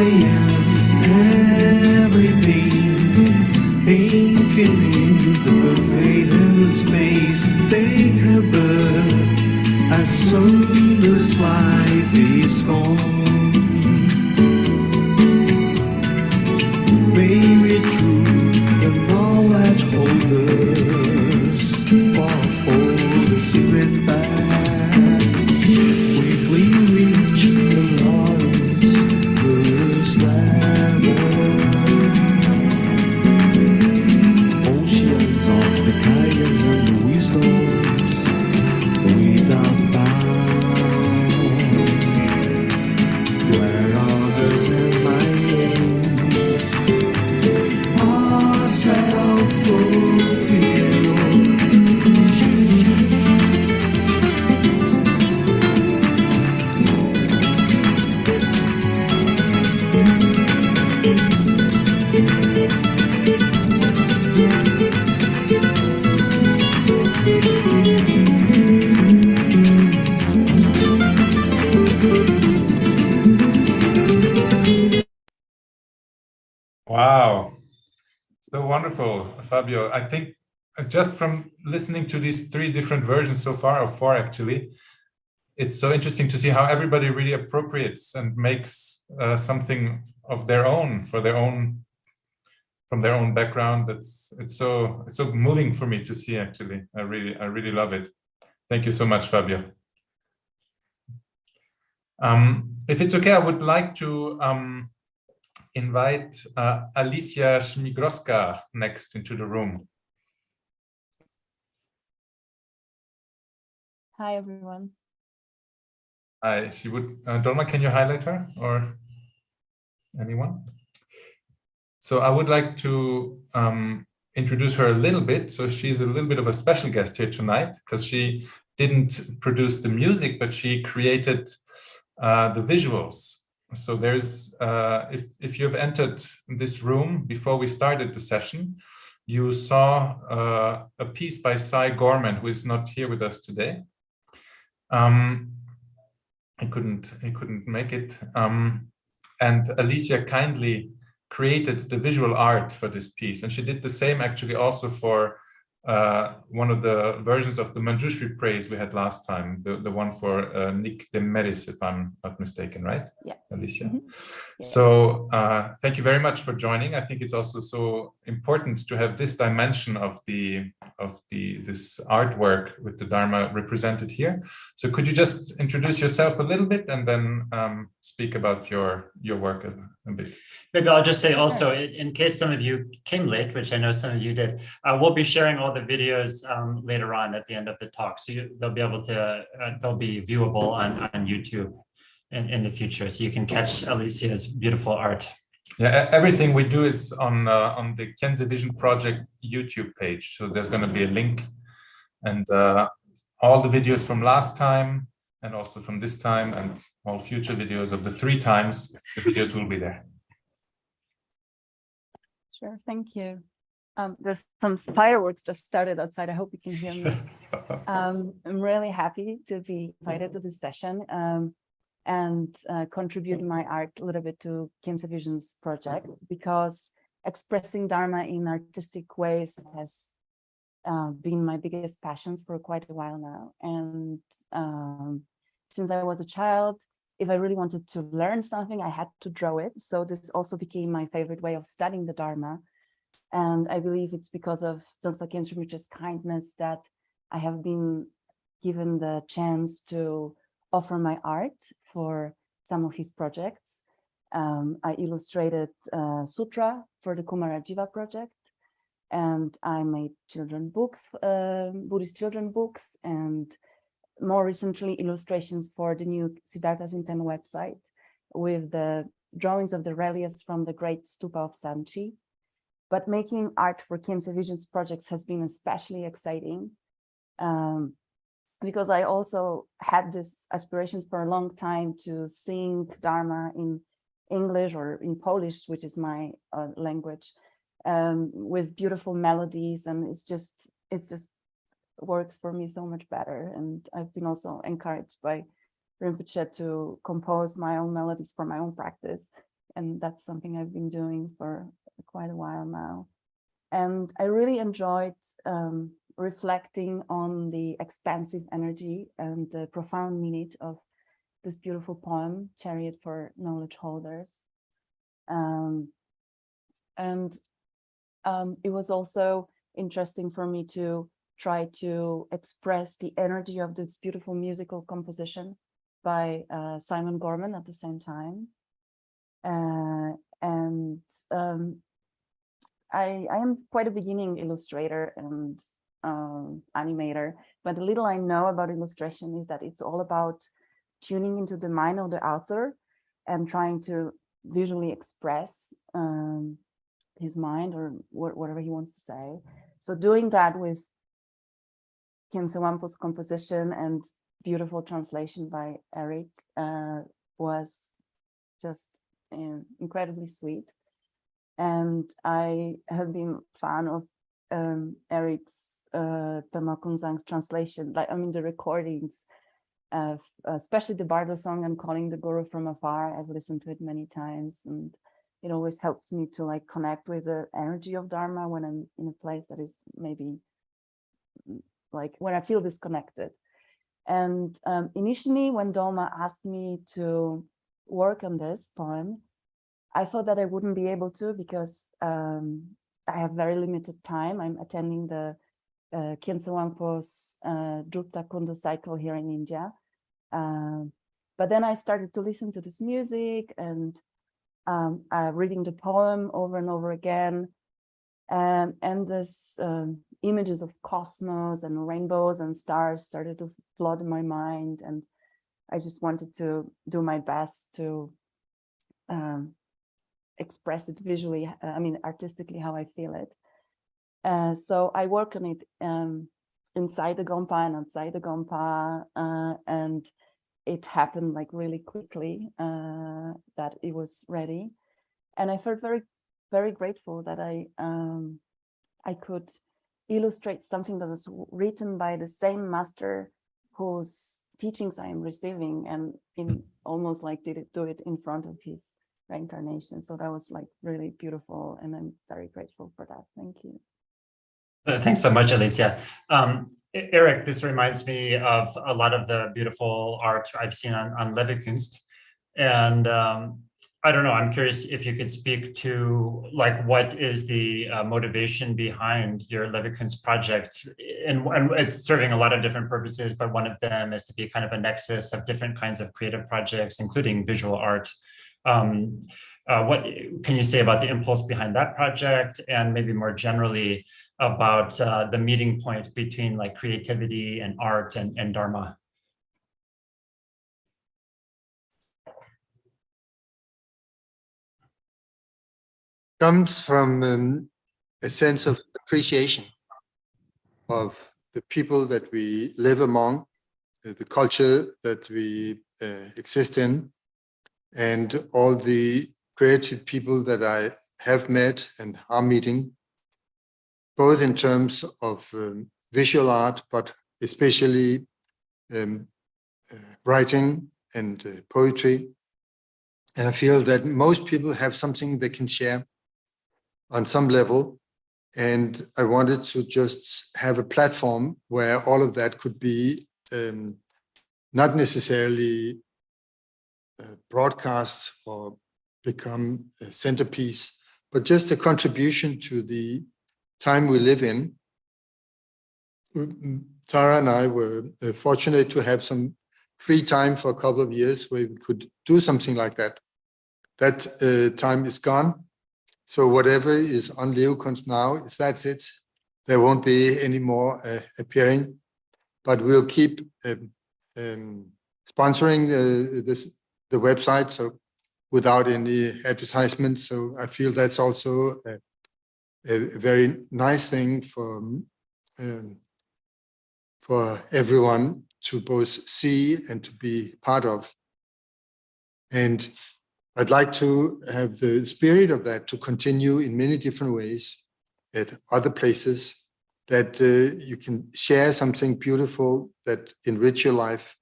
am every pain feeling the pervade in the space. Take her birth as soon as life is gone. May we through the knowledge holders fall for the secret path. Quickly reach the lawrence first level. Oceans of the kindness and the wisdoms without bound. Where others and my aims are self-fulfilled. Wow, so wonderful, Fabio. I think just from listening to these three different versions so far, or four actually, it's so interesting to see how everybody really appropriates and makes something of their own for their own, from their own background. It's so moving for me to see. Actually, I really love it. Thank you so much, Fabio. If it's okay, I would like to invite Alicia Śmigroska next into the room. Hi, everyone. Hi, she would, Dharma, can you highlight her or anyone? So I would like to introduce her a little bit. So she's a little bit of a special guest here tonight because she didn't produce the music, but she created the visuals. So there's, if you've entered this room before we started the session, you saw a piece by Gorman, who is not here with us today. He couldn't make it. And Alicia kindly created the visual art for this piece. And she did the same actually also for one of the versions of the Manjushri praise we had last time, the one for Nick Demeris, if I'm not mistaken, right? Yeah. Alicia. Mm-hmm. Yes. So thank you very much for joining. I think it's also so important to have this dimension of this artwork with the Dharma represented here. So could you just introduce yourself a little bit and then speak about your work a bit? Maybe I'll just say also, in case some of you came late, which I know some of you did, we'll be sharing all the videos later on at the end of the talk. So they'll be able to, they'll be viewable on YouTube in the future. So you can catch Alicia's beautiful art. Yeah, everything we do is on the Khyentse Vision Project YouTube page. So there's going to be a link, and all the videos from last time and also from this time and all future videos of the 3 times, the videos will be there. Sure, thank you. There's some fireworks just started outside. I hope you can hear me. I'm really happy to be invited to this session and contribute my art a little bit to Khyentse Vision's project, because expressing Dharma in artistic ways has been my biggest passions for quite a while now. And since I was a child, if I really wanted to learn something, I had to draw it. So this also became my favorite way of studying the Dharma. And I believe it's because of Dzongsa Khyentse Rinpoche's kindness that I have been given the chance to offer my art for some of his projects. I illustrated Sutra for the Kumarajiva project, and I made children books, Buddhist children books, and more recently illustrations for the new Siddhartha Zinten website with the drawings of the reliefs from the great stupa of Sanchi. But making art for Khyentse Vision's projects has been especially exciting because I also had this aspirations for a long time to sing Dharma in English or in Polish, which is my language, with beautiful melodies, and it's just works for me so much better. And I've been also encouraged by Rinpoche to compose my own melodies for my own practice and that's something I've been doing for quite a while now. And I really enjoyed reflecting on the expansive energy and the profound meaning of this beautiful poem, Chariot for Knowledge Holders. It was also interesting for me to try to express the energy of this beautiful musical composition by Simon Gorman at the same time. I am quite a beginning illustrator and animator, but the little I know about illustration is that it's all about tuning into the mind of the author and trying to visually express his mind or whatever he wants to say. So doing that with Khyentse Wangpo's composition and beautiful translation by Erik was just incredibly sweet. And I have been a fan of Erik's Pema Kunsang's translation, the recordings, especially the Bardo song and Calling the Guru from Afar. I've listened to it many times, and it always helps me to connect with the energy of Dharma when I'm in a place that is maybe when I feel disconnected. And initially, when Dolma asked me to work on this poem, I thought that I wouldn't be able to because I have very limited time. I'm attending the Khyentse Wangpo's Drupta Kundu cycle here in India. But then I started to listen to this music and reading the poem over and over again. And this images of cosmos and rainbows and stars started to flood in my mind. And I just wanted to do my best to express it visually, artistically, how I feel it. So I work on it inside the Gompa and outside the Gompa, and it happened really quickly that it was ready. And I felt very, very grateful that I could illustrate something that was written by the same master whose teachings I am receiving, and almost do it in front of his reincarnation. So that was really beautiful, and I'm very grateful for that. Thank you. Thanks so much, Alicia. Erik, this reminds me of a lot of the beautiful art I've seen on LevaKunsang. And I don't know, I'm curious if you could speak to what is the motivation behind your LevaKunsang project? And it's serving a lot of different purposes, but one of them is to be kind of a nexus of different kinds of creative projects, including visual art. What can you say about the impulse behind that project, and maybe more generally about the meeting point between creativity and art and Dharma? Comes from a sense of appreciation of the people that we live among, the culture that we exist in, and all the creative people that I have met and are meeting, both in terms of visual art, but especially writing and poetry. And I feel that most people have something they can share on some level. And I wanted to just have a platform where all of that could be not necessarily broadcast or become a centerpiece, but just a contribution to the time we live in. Tara and I were fortunate to have some free time for a couple of years where we could do something like that. That time is gone. So whatever is on LevaKunsang now, that's it. There won't be any more appearing, but we'll keep sponsoring the website, so without any advertisement. So I feel that's also a very nice thing for everyone to both see and to be part of. And I'd like to have the spirit of that to continue in many different ways at other places, that you can share something beautiful that enrich your life.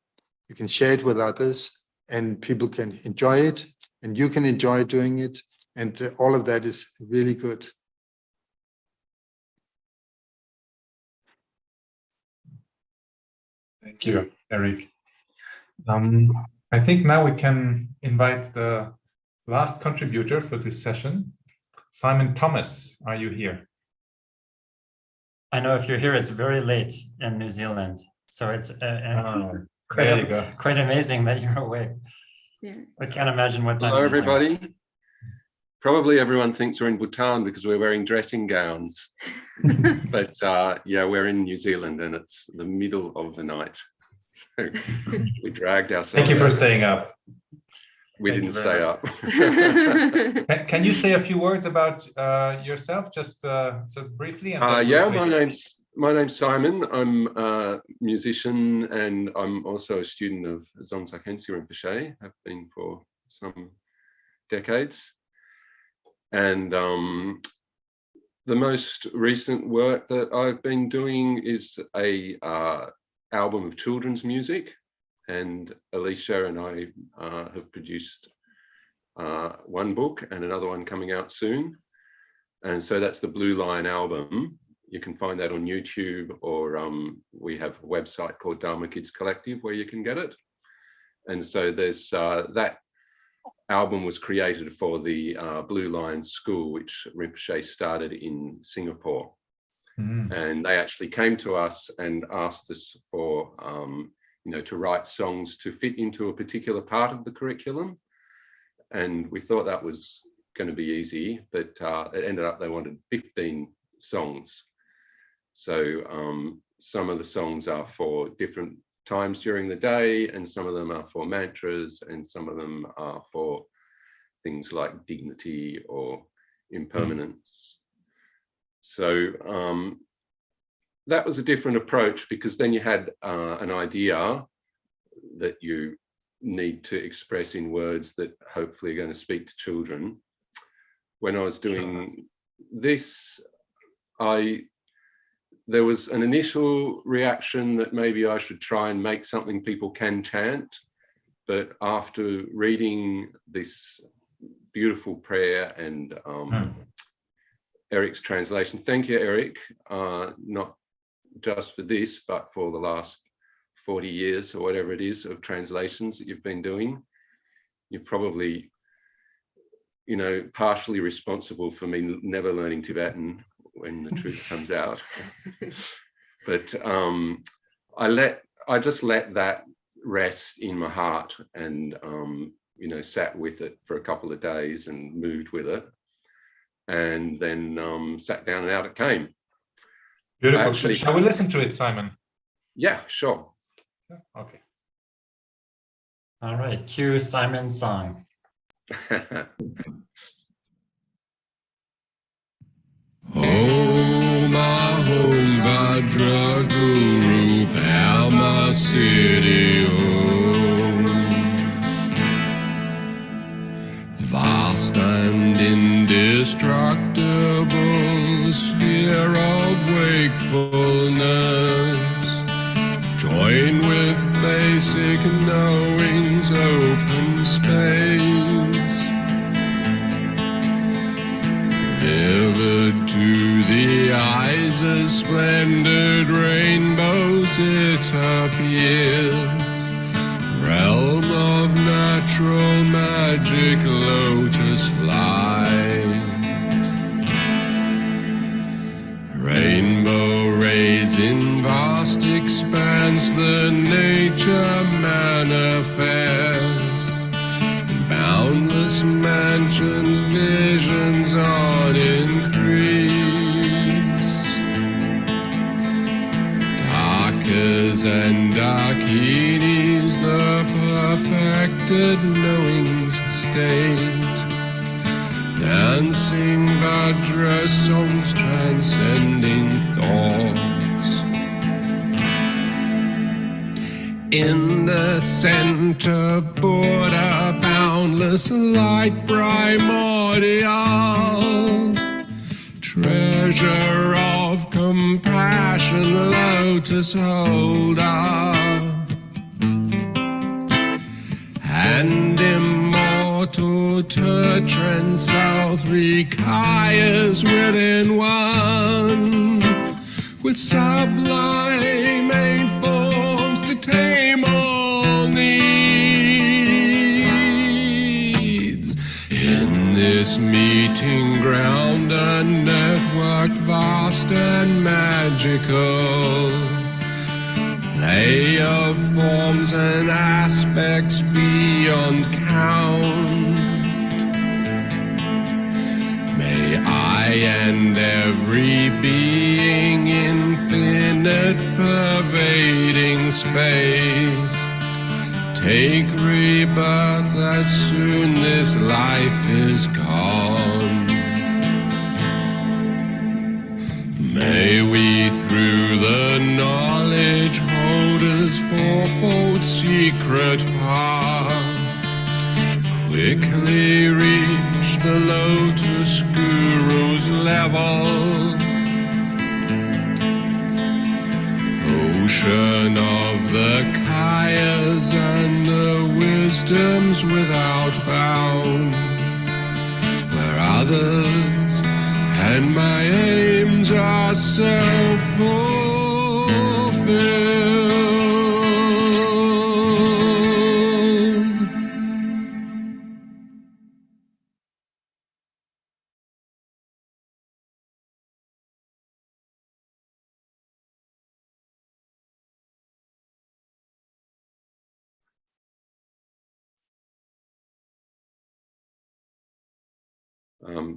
You can share it with others and people can enjoy it. and you can enjoy doing it. And all of that is really good. Thank you, Erik. I think now we can invite the last contributor for this session. Simon Thomas, are you here? I know if you're here, it's very late in New Zealand. So it's there you go. Quite amazing that you're awake. Yeah. I can't imagine what that Hello, is. everybody. Probably everyone thinks we're in Bhutan because we're wearing dressing gowns. But yeah, we're in New Zealand and it's the middle of the night. So we dragged ourselves. Thank you for staying up. We didn't stay up. Can you say a few words about yourself, just so briefly? And yeah, my name's Simon. I'm a musician and I'm also a student of Zongsa Khyentse Wangpo. I've been for some decades. And the most recent work that I've been doing is a album of children's music, and Alicia and I have produced one book and another one coming out soon. And so that's the Blue Line album. You can find that on YouTube, or we have a website called Dharma Kids Collective where you can get it. And so there's that album was created for the Blue Line School, which Rinpoche started in Singapore. And they actually came to us and asked us for, to write songs to fit into a particular part of the curriculum. And we thought that was going to be easy, but it ended up they wanted 15 songs. So some of the songs are for different times during the day, and some of them are for mantras, and some of them are for things like dignity or impermanence. So that was a different approach, because then you had an idea that you need to express in words that hopefully are going to speak to children. When I was doing this, there was an initial reaction that maybe I should try and make something people can chant. But after reading this beautiful prayer and Erik's translation, thank you, Erik, not just for this, but for the last 40 years or whatever it is of translations that you've been doing. You're probably, partially responsible for me never learning Tibetan when the truth comes out. But I just let that rest in my heart and, sat with it for a couple of days and moved with it. And then sat down and out it came. Beautiful. Actually, shall we listen to it, Simon? Yeah, sure. Okay. All right, cue Simon's song. Om Ahom Vajra Guru Palma Siddhi Om. Vast and indestructible sphere of wakefulness, join with basic knowing's open space. Vivid to the eyes, a splendid rainbows it appears, realm of natural magic, lotus light. Rainbow rays in vast expanse, the nature manifest. Boundless mansions, visions on increase. Dakas and dakinis, the perfected knowing's state. Dancing Vajra songs, transcending thoughts. In the center, Buddha, boundless light primordial, treasure of compassion, lotus holder, and immortal to Trensal, 3 kayas within one, with sublime 8 forms to tame all needs. In this meeting ground, a network vast and magical, play of forms and aspects beyond count. May I and every being, infinite pervading space, take rebirth as soon this life is gone. May we through the knowledge holder's 4-fold secret path quickly reach the Lotus Guru's level, ocean of the kayas and the wisdoms without bound, where others and my aims are self-fulfilled.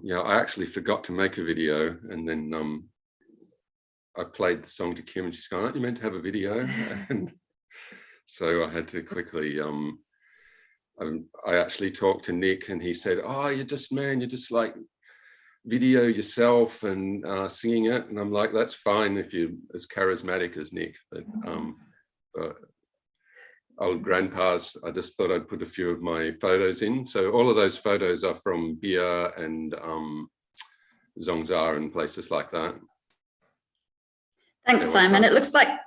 Yeah, I actually forgot to make a video, and then I played the song to Kim, and she's going, "Aren't you meant to have a video?" And so I had to quickly. I actually talked to Nick, and he said, "Oh, you just like video yourself and singing it." And I'm like, "That's fine if you're as charismatic as Nick, but old grandpas, I just thought I'd put a few of my photos in." So all of those photos are from Bia and Zongzar and places like that. Thanks, Simon. It looks like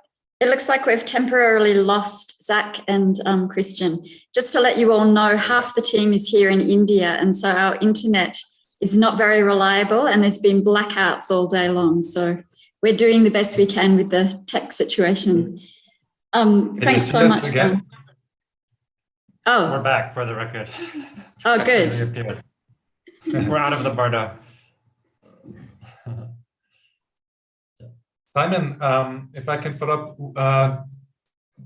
we've temporarily lost Zach and Christian. Just to let you all know, half the team is here in India, and so our internet is not very reliable, and there's been blackouts all day long. So we're doing the best we can with the tech situation. Thanks so much, Simon. Oh, we're back for the record. Oh, good. We're out of the Bardo. Simon, if I can follow up,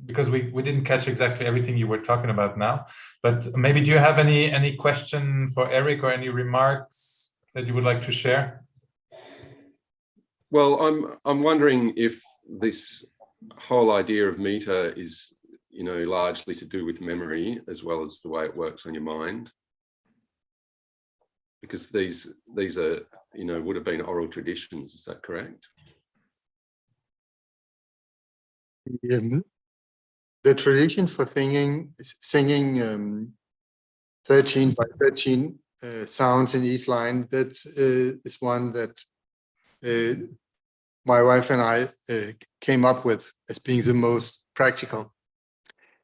because we didn't catch exactly everything you were talking about now, but maybe do you have any question for Erik or any remarks that you would like to share? Well, I'm wondering if this whole idea of meter is, largely to do with memory as well as the way it works on your mind, because these are, would have been oral traditions. Is that correct? The tradition for singing 13 by 13 sounds in each line, that is one that my wife and I came up with as being the most practical.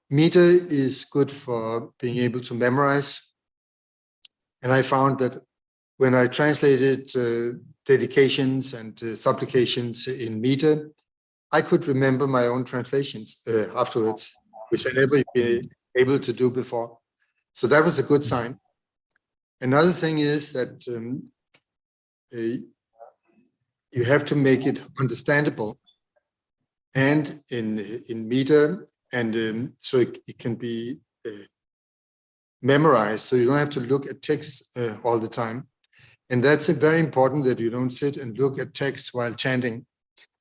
Meter is good for being able to memorize. And I found that when I translated dedications and supplications in meter, I could remember my own translations afterwards, which I never been able to do before. So that was a good sign. Another thing is that you have to make it understandable and in meter, and so it can be memorized, so you don't have to look at text all the time. And that's very important, that you don't sit and look at text while chanting,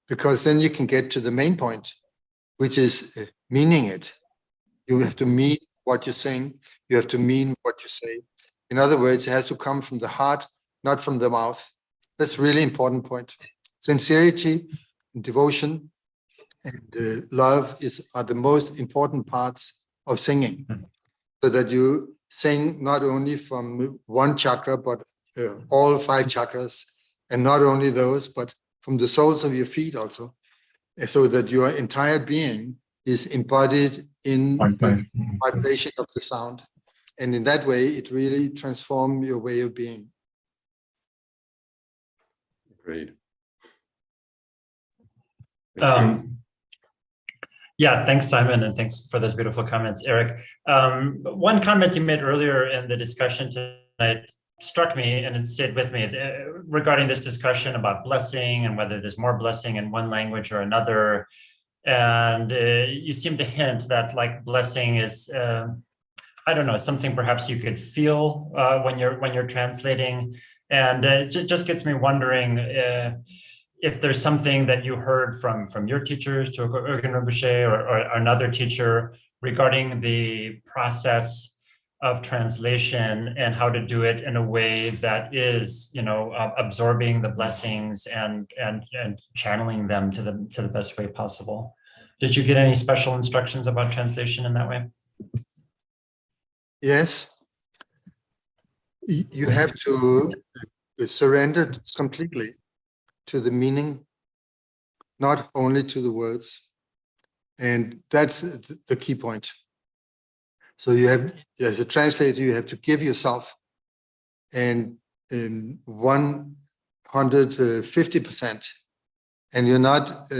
because then you can get to the main point, which is meaning it. You have to mean what you sing. You have to mean what you say. In other words, it has to come from the heart, not from the mouth. That's a really important point. Sincerity, devotion, and love are the most important parts of singing, so that you sing not only from one chakra, but all 5 chakras, and not only those, but from the soles of your feet also, so that your entire being is embodied in the vibration of the sound. And in that way, it really transforms your way of being. Agreed. Yeah, thanks, Simon, and thanks for those beautiful comments, Erik. One comment you made earlier in the discussion tonight struck me, and it stayed with me, regarding this discussion about blessing and whether there's more blessing in one language or another. And you seem to hint that like blessing is, I don't know, something perhaps you could feel when you're translating, and it just gets me wondering if there's something that you heard from your teachers, to Urgen Rinpoche or another teacher, regarding the process of translation and how to do it in a way that is, absorbing the blessings and channeling them to the best way possible. Did you get any special instructions about translation in that way? Yes. You have to surrender completely to the meaning, not only to the words. And that's the key point. So you have, as a translator, you have to give yourself and 150%. And you're not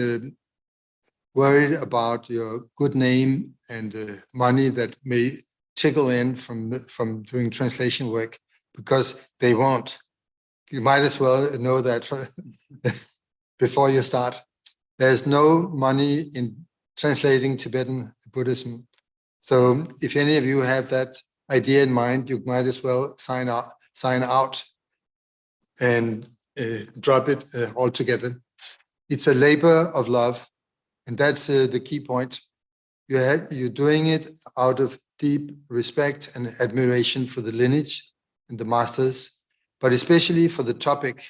worried about your good name and the money that may trickle in from doing translation work, because they won't. You might as well know that before you start. There's no money in translating Tibetan Buddhism. So if any of you have that idea in mind, you might as well sign out and drop it altogether. It's a labor of love, and that's the key point. You're doing it out of deep respect and admiration for the lineage and the masters, but especially for the topic,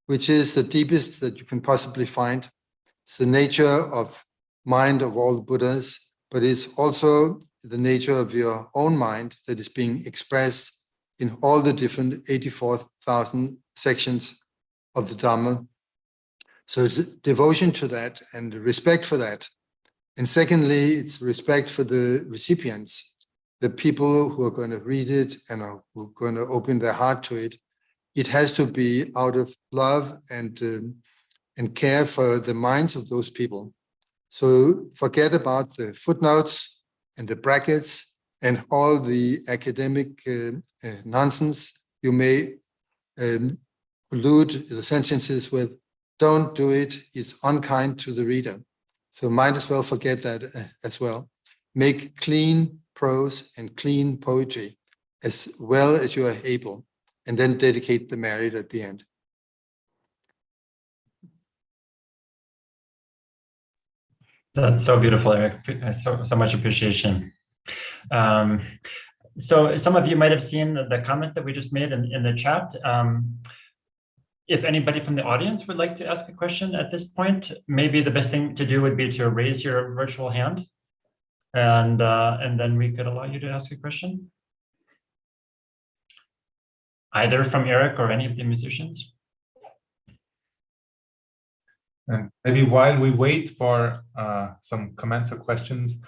which is the deepest that you can possibly find. It's the nature of mind of all the Buddhas, but it's also the nature of your own mind that is being expressed in all the different 84,000 sections of the Dharma. So it's devotion to that and respect for that. And secondly, it's respect for the recipients, the people who are going to read it and who are going to open their heart to it. It has to be out of love and care for the minds of those people. So forget about the footnotes and the brackets and all the academic nonsense you may pollute the sentences with. Don't do it. It's unkind to the reader. So might as well forget that as well. Make clean prose and clean poetry as well as you are able, and then dedicate the merit at the end. That's so beautiful, Erik. So much appreciation. So some of you might have seen the comment that we just made in the chat. If anybody from the audience would like to ask a question at this point, maybe the best thing to do would be to raise your virtual hand, and then we could allow you to ask a question, either from Erik or any of the musicians. And maybe while we wait for some comments or questions,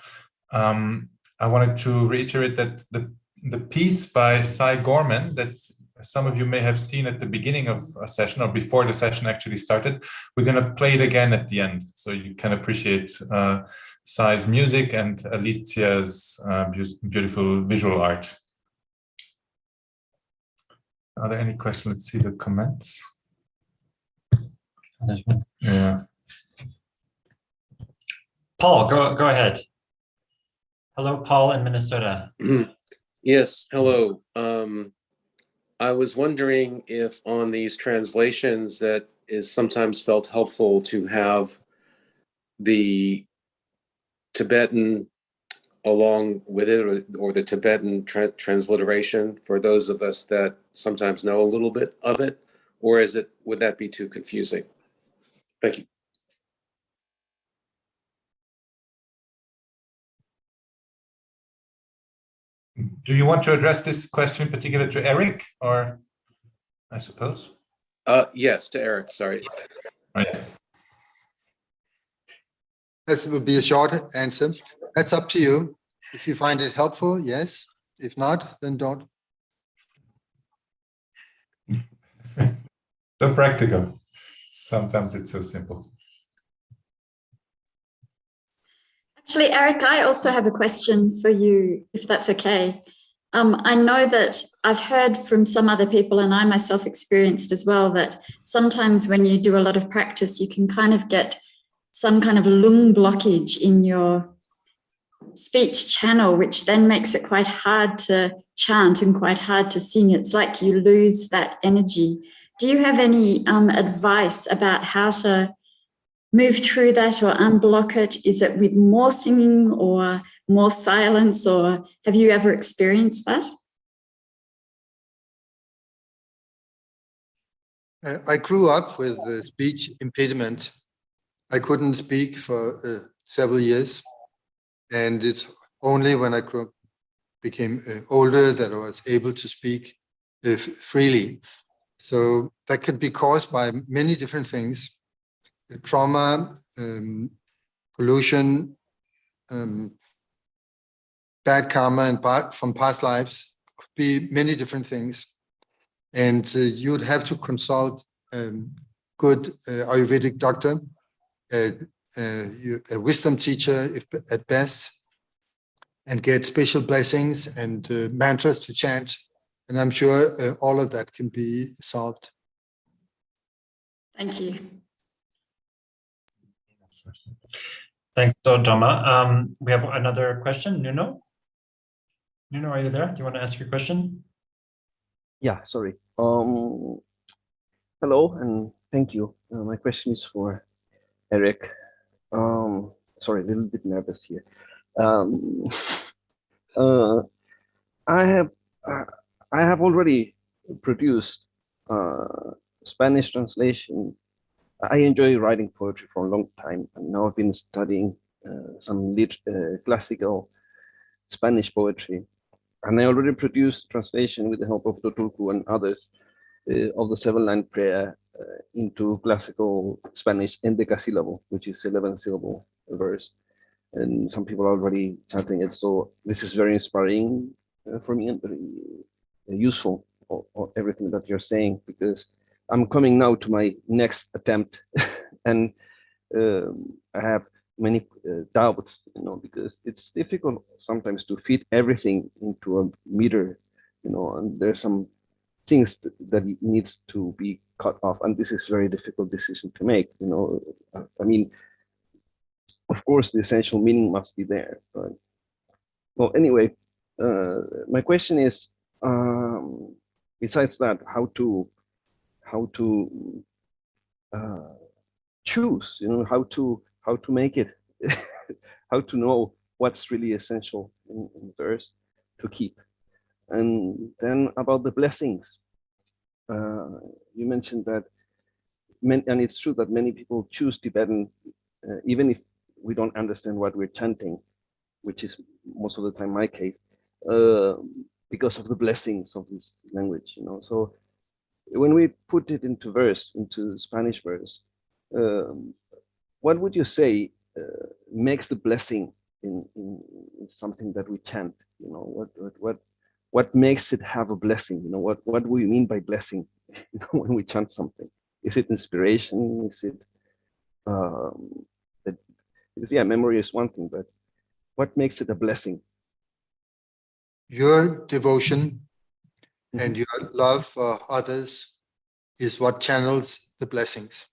I wanted to reiterate that the piece by Gorman that some of you may have seen at the beginning of a session or before the session actually started, we're going to play it again at the end, so you can appreciate Sai's music and Alicia's beautiful visual art. Are there any questions? Let's see the comments. Yeah. Paul, go ahead. Hello, Paul in Minnesota. Yes, hello. I was wondering if on these translations that is sometimes felt helpful to have the Tibetan along with it, or the Tibetan transliteration for those of us that sometimes know a little bit of it, or would that be too confusing? Thank you. Do you want to address this question in particular to Erik, or I suppose? Yes, to Erik, sorry. Right. This would be a short answer. That's up to you. If you find it helpful, yes. If not, then don't. So practical. Sometimes it's so simple. Actually, Erik, I also have a question for you, if that's okay. I know that I've heard from some other people, and I myself experienced as well, that sometimes when you do a lot of practice, you can kind of get some kind of lung blockage in your speech channel, which then makes it quite hard to chant and quite hard to sing. It's like you lose that energy. Do you have any advice about how to move through that or unblock it? Is it with more singing or more silence, or have you ever experienced that? I grew up with a speech impediment. I couldn't speak for several years, and it's only when I became older that I was able to speak freely. So that could be caused by many different things: trauma, pollution, bad karma, and from past lives. Could be many different things. And you'd have to consult a good Ayurvedic doctor, a wisdom teacher at best, and get special blessings and mantras to chant. And I'm sure all of that can be solved. Thank you. Thanks, Dharma. We have another question. Nuno? Nuno, are you there? Do you want to ask your question? Yeah, sorry. Hello, and thank you. My question is for Erik. Sorry, a little bit nervous here. I have already produced Spanish translation. I enjoy writing poetry for a long time, and now I've been studying some classical Spanish poetry. And I already produced translation with the help of Rodrigo and others of the 7-line prayer into classical Spanish endecasyllable, which is 11-syllable verse. And some people are already chanting it. So this is very inspiring for me and very useful, or everything that you're saying, because I'm coming now to my next attempt and I have many doubts, because it's difficult sometimes to fit everything into a meter, and there's some things that needs to be cut off, and this is a very difficult decision to make. I mean, of course, the essential meaning must be there, but well, anyway, my question is, besides that, how to choose, how to make it, how to know what's really essential in verse to keep. And then about the blessings, you mentioned that, and it's true that many people choose Tibetan, even if we don't understand what we're chanting, which is most of the time my case, because of the blessings of this language, So when we put it into verse, into Spanish verse, what would you say makes the blessing in something that we chant? What makes it have a blessing? What do we mean by blessing? When we chant something, is it inspiration? Is it because memory is one thing, but what makes it a blessing? Your devotion and your love for others is what channels the blessings.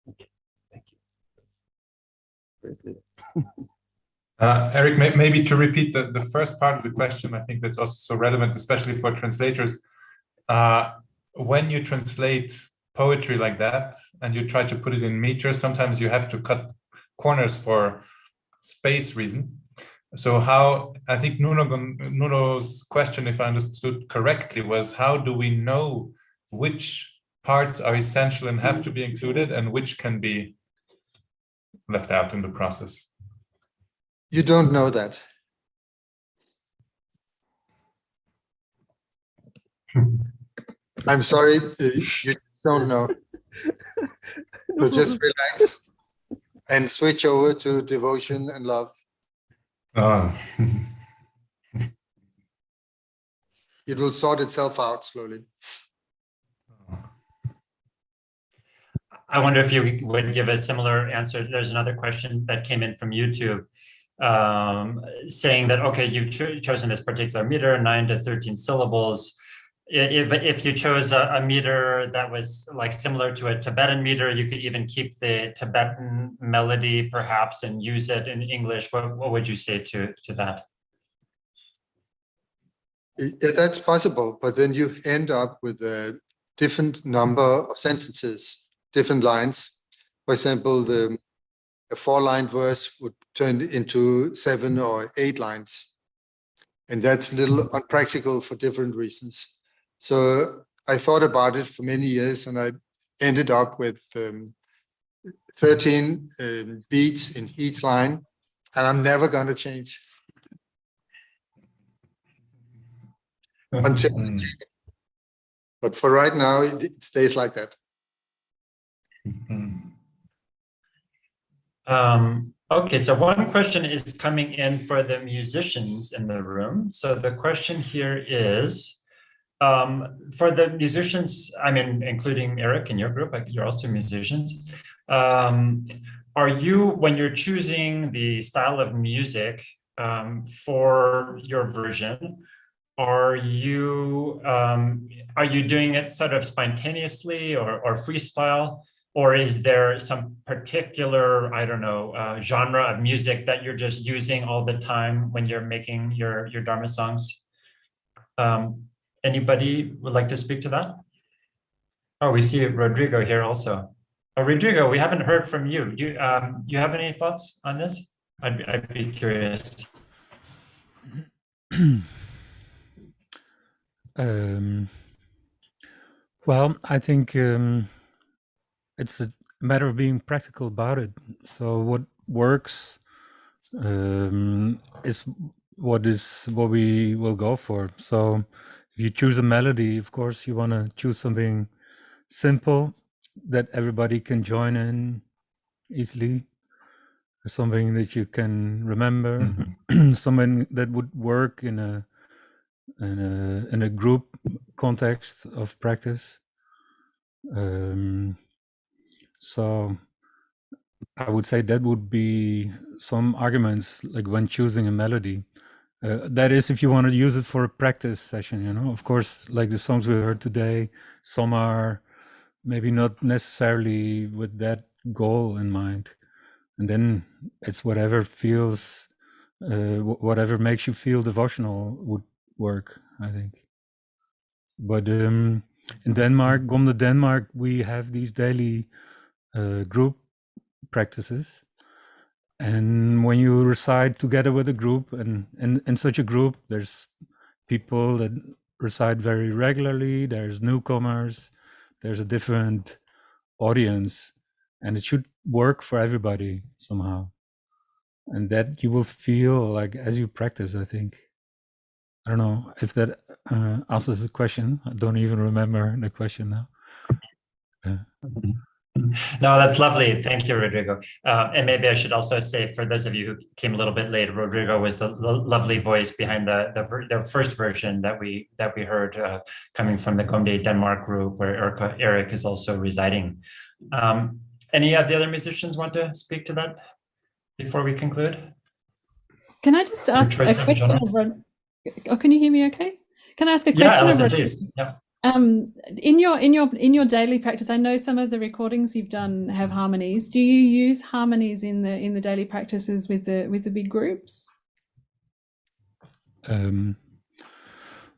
Thank you. Very clear. Erik, maybe to repeat the first part of the question, I think that's also so relevant, especially for translators. When you translate poetry like that and you try to put it in meters, sometimes you have to cut corners for space reason. So I think Nuno's question, if I understood correctly, was how do we know which parts are essential and have to be included and which can be left out in the process? You don't know that. I'm sorry, you don't know. So just relax. and switch over to devotion and love. It will sort itself out slowly. I wonder if you would give a similar answer. There's another question that came in from YouTube saying that, okay, you've chosen this particular meter, 9 to 13 syllables. If you chose a meter that was like similar to a Tibetan meter, you could even keep the Tibetan melody perhaps and use it in English. What would you say to that? That's possible, but then you end up with a different number of sentences, different lines. For example, a 4-line verse would turn into 7 or 8 lines. And that's a little unpractical for different reasons. So I thought about it for many years, and I ended up with 13 beats in each line, and I'm never going to change until I change it. But for right now, it stays like that. Okay, so one question is coming in for the musicians in the room. So the question here is, for the musicians, I mean, including Erik in your group, you're also musicians. Are you, when you're choosing the style of music for your version, are you doing it sort of spontaneously or freestyle? Or is there some particular, I don't know, genre of music that you're just using all the time when you're making your Dharma songs? Anybody would like to speak to that? Oh, we see Rodrigo here also. Oh, Rodrigo, we haven't heard from you. You have any thoughts on this? I'd be curious. Well, I think it's a matter of being practical about it. So what works is what we will go for. So if you choose a melody, of course, you want to choose something simple that everybody can join in easily, or something that you can remember, something that would work in a group context of practice. So I would say that would be some arguments, like when choosing a melody. That is, if you want to use it for a practice session, you know. Of course, like the songs we heard today, some are maybe not necessarily with that goal in mind. And then it's whatever feels, whatever makes you feel devotional would work, I think. But in Denmark, Gomde Denmark, we have these daily group practices. And when you recite together with a group, and in such a group, there's people that recite very regularly, there's newcomers, there's a different audience, and it should work for everybody somehow. And that you will feel like as you practice, I think. I don't know if that answers the question. I don't even remember the question now. No, that's lovely. Thank you, Rodrigo. And maybe I should also say, for those of you who came a little bit late, Rodrigo was the lovely voice behind the first version that we heard coming from the Gomde Denmark group, where Erik is also residing. Any of the other musicians want to speak to that before we conclude? Can I just ask a question of oh, can you hear me okay? Can I ask a question? Yeah, Alison, please. Yeah. In your daily practice, I know some of the recordings you've done have harmonies. Do you use harmonies in the daily practices with the big groups?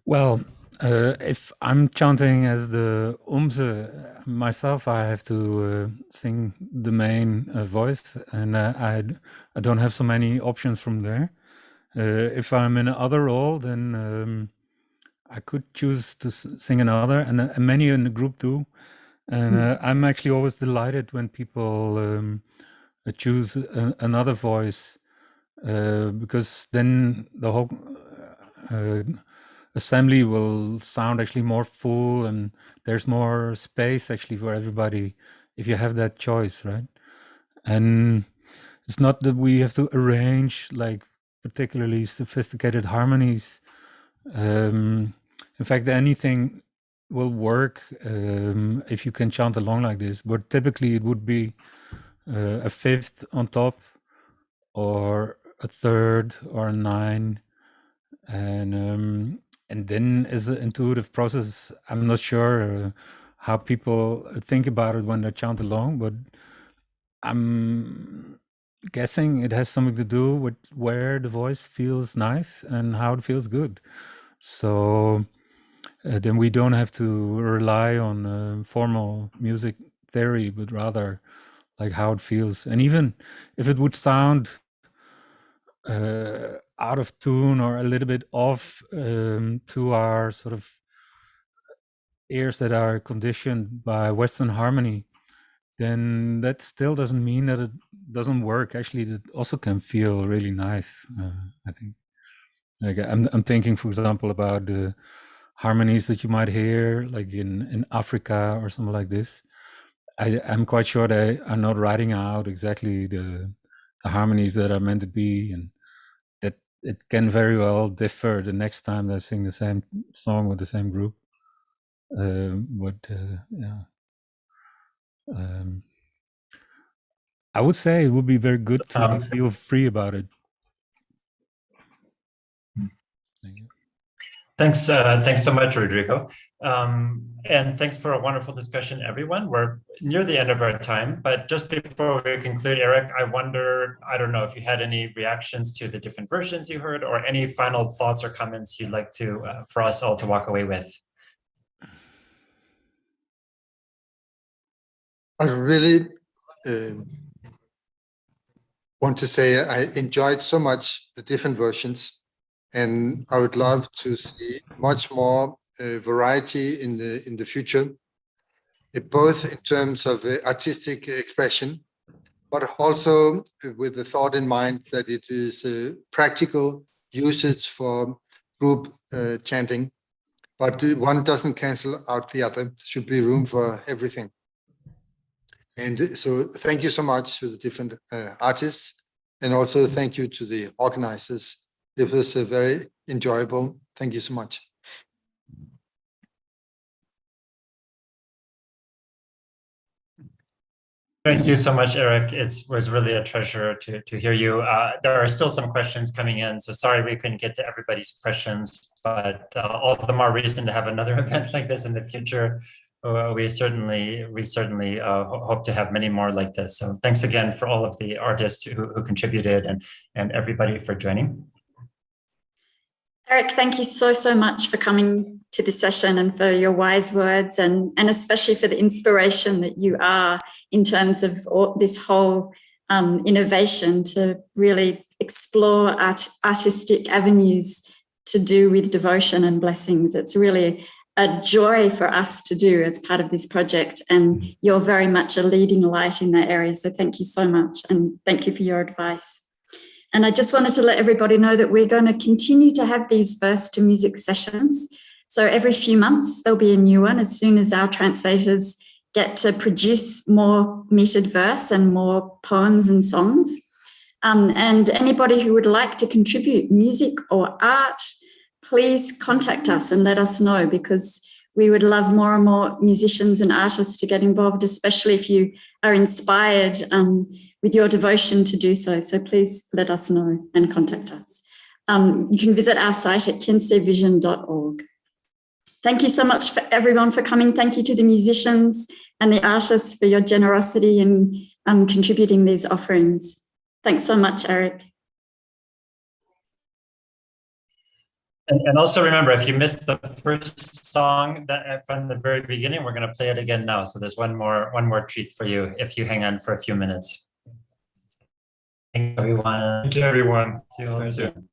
Well, if I'm chanting as the Umse myself, I have to sing the main voice, and I don't have so many options from there. If I'm in another role, then I could choose to sing another, and many in the group do. And I'm actually always delighted when people choose another voice, because then the whole assembly will sound actually more full, and there's more space actually for everybody if you have that choice, right? And it's not that we have to arrange like particularly sophisticated harmonies. In fact, anything will work if you can chant along like this, but typically it would be a fifth on top, or a third, or a 9, and then as an intuitive process, I'm not sure how people think about it when they chant along, but I'm guessing it has something to do with where the voice feels nice and how it feels good. So then we don't have to rely on formal music theory, but rather like how it feels. And even if it would sound out of tune or a little bit off to our sort of ears that are conditioned by Western harmony, then that still doesn't mean that it doesn't work. Actually, it also can feel really nice. I think. Like I'm thinking, for example, about the harmonies that you might hear, like in Africa or something like this. I'm quite sure they are not writing out exactly the harmonies that are meant to be, and that it can very well differ the next time they sing the same song with the same group. Yeah. I would say it would be very good to feel free about it. Thank you. Thanks so much, Rodrigo. And thanks for a wonderful discussion, everyone. We're near the end of our time, but just before we conclude, Erik, I don't know if you had any reactions to the different versions you heard, or any final thoughts or comments you'd like to, for us all to walk away with. I really want to say I enjoyed so much the different versions, and I would love to see much more variety in the future, both in terms of artistic expression, but also with the thought in mind that it is practical usage for group chanting, but one doesn't cancel out the other. There should be room for everything. And so thank you so much to the different artists, and also thank you to the organizers. It was very enjoyable. Thank you so much. Thank you so much, Erik. It was really a treasure to hear you. There are still some questions coming in, so sorry we couldn't get to everybody's questions, but all the more reason to have another event like this in the future. We certainly hope to have many more like this. So thanks again for all of the artists who contributed, and everybody for joining. Erik, thank you so much for coming to this session, and for your wise words, and especially for the inspiration that you are in terms of this whole innovation to really explore artistic avenues to do with devotion and blessings. It's really a joy for us to do as part of this project, and you're very much a leading light in that area. So thank you so much, and thank you for your advice. And I just wanted to let everybody know that we're going to continue to have these verse to music sessions. So every few months, there'll be a new one as soon as our translators get to produce more metered verse and more poems and songs. And anybody who would like to contribute music or art, please contact us and let us know, because we would love more and more musicians and artists to get involved, especially if you are inspired with your devotion to do so. So please let us know and contact us. You can visit our site at khyentsevision.org. Thank you so much for everyone for coming. Thank you to the musicians and the artists for your generosity in contributing these offerings. Thanks so much, Erik. And also remember, if you missed the first song from the very beginning, we're going to play it again now. So there's one more treat for you if you hang on for a few minutes. Thank you, everyone. Thank you, everyone. See you all soon.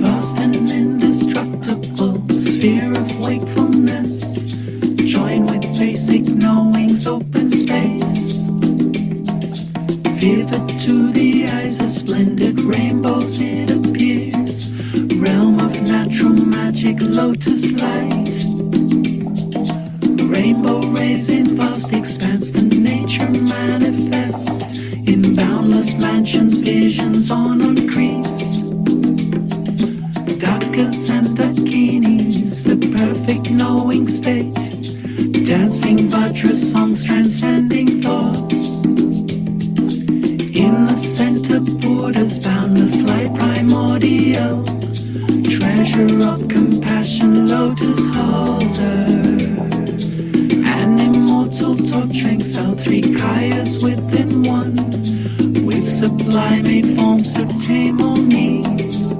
Vast and indestructible sphere of wakefulness, join with basic knowing's open space, vivid to the eyes as magic lotus light. Rainbow rays in vast expanse, the nature manifest in boundless mansions, visions on increase. Dakas and dakinis, the perfect knowing state. Dancing Vajra songs transcending thoughts. In the center, Buddha's boundless light primordial. Treasure of compassion, lotus holder. An immortal torturing cell, three kayas within one. With sublimate forms to tame all needs.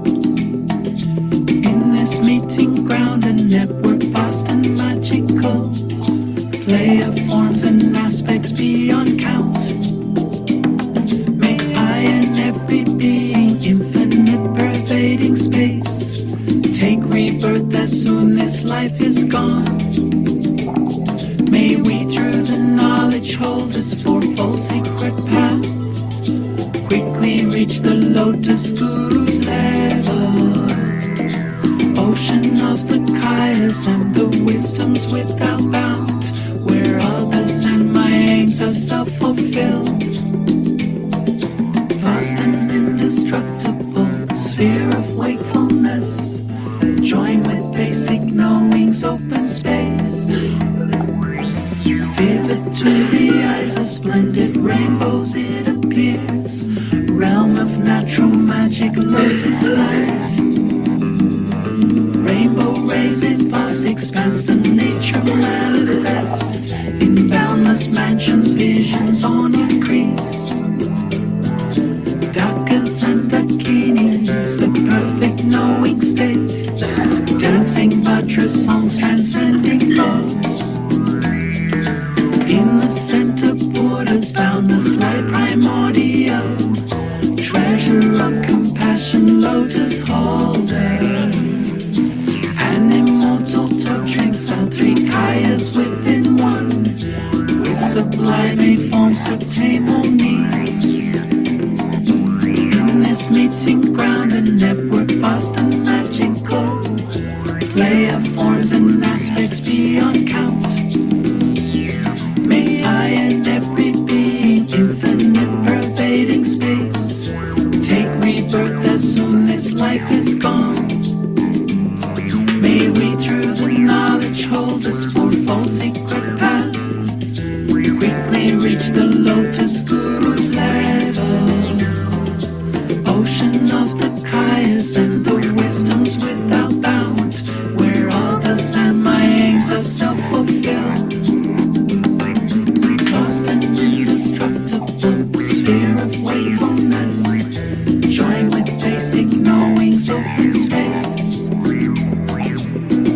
In this meeting ground, a network vast and magical. Play of forms and aspects beyond count. May I and every being, infinite pervading space, take rebirth as soon as life is gone. May we through the knowledge hold this fourfold secret path, quickly reach the lotus guru's level. Ocean of the kayas and the wisdoms without bound, where others and my aims are self-fulfilled. Vast and indestructible sphere of wakefulness, join with basic knowing's open space. Vivid to the eyes, a splendid rainbows it appears, realm of natural magic, lotus light. Rainbow rays in vast expanse, the nature manifest in boundless mansions, visions on increase. Dakas and dakinis, the perfect knowing state. Dancing Vajra songs transcending thoughts. In the center, Buddha's boundless light primordial. Treasure of compassion, lotus holder. An immortal torturing cell, three kayas within one. With sublimate forms to tame all needs. In this meeting ground, a network vast and magical. Play of forms and aspects beyond count. May I and every being, infinite pervading space, take rebirth as soon as life is gone. May we through the knowledge hold this fourfold secret path, quickly reach the lotus guru's level. Ocean of the kayas and the wisdoms without bound, where others and my aims are self-fulfilled. Lost and indestructible sphere of wakefulness, join with basic knowing's open space.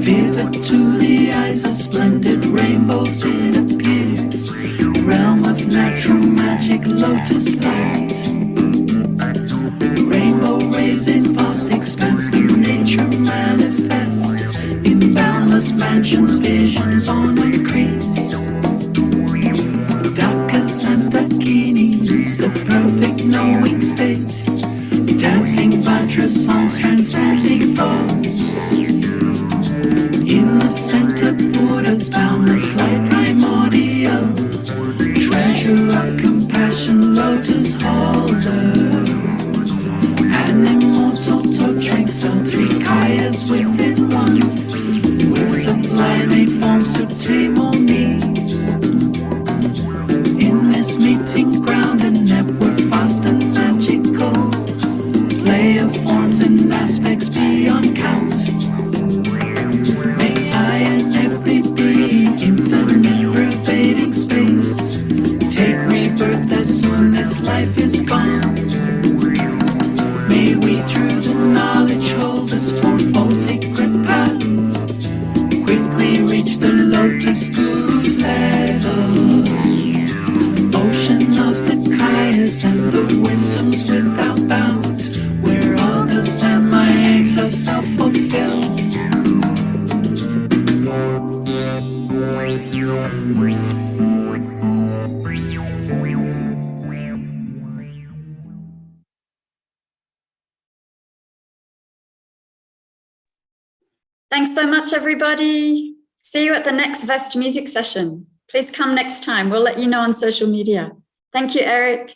Vivid to the eyes, a splendid rainbows it appears, realm of natural magic, lotus light. Rainbow rays in vast expanse, the nature manifest in boundless mansions, visions on increase. Dakas and dakinis, the perfect knowing state. Dancing Vajra songs transcending thoughts. In the center, Buddha's boundless light primordial. Treasure of compassion, lotus holder. An immortal torturing cell, three kayas within one. With sublimate forms to tame all needs. In this meeting ground, a network vast and magical. Play of forms and aspects beyond count. May I and every being, infinite pervading space, take rebirth as soon as life is gone. May we through the knowledge hold this fourfold secret Thanks so much, everybody. See you at the next Vest music session. Please come next time. We'll let you know on social media. Thank you, Erik.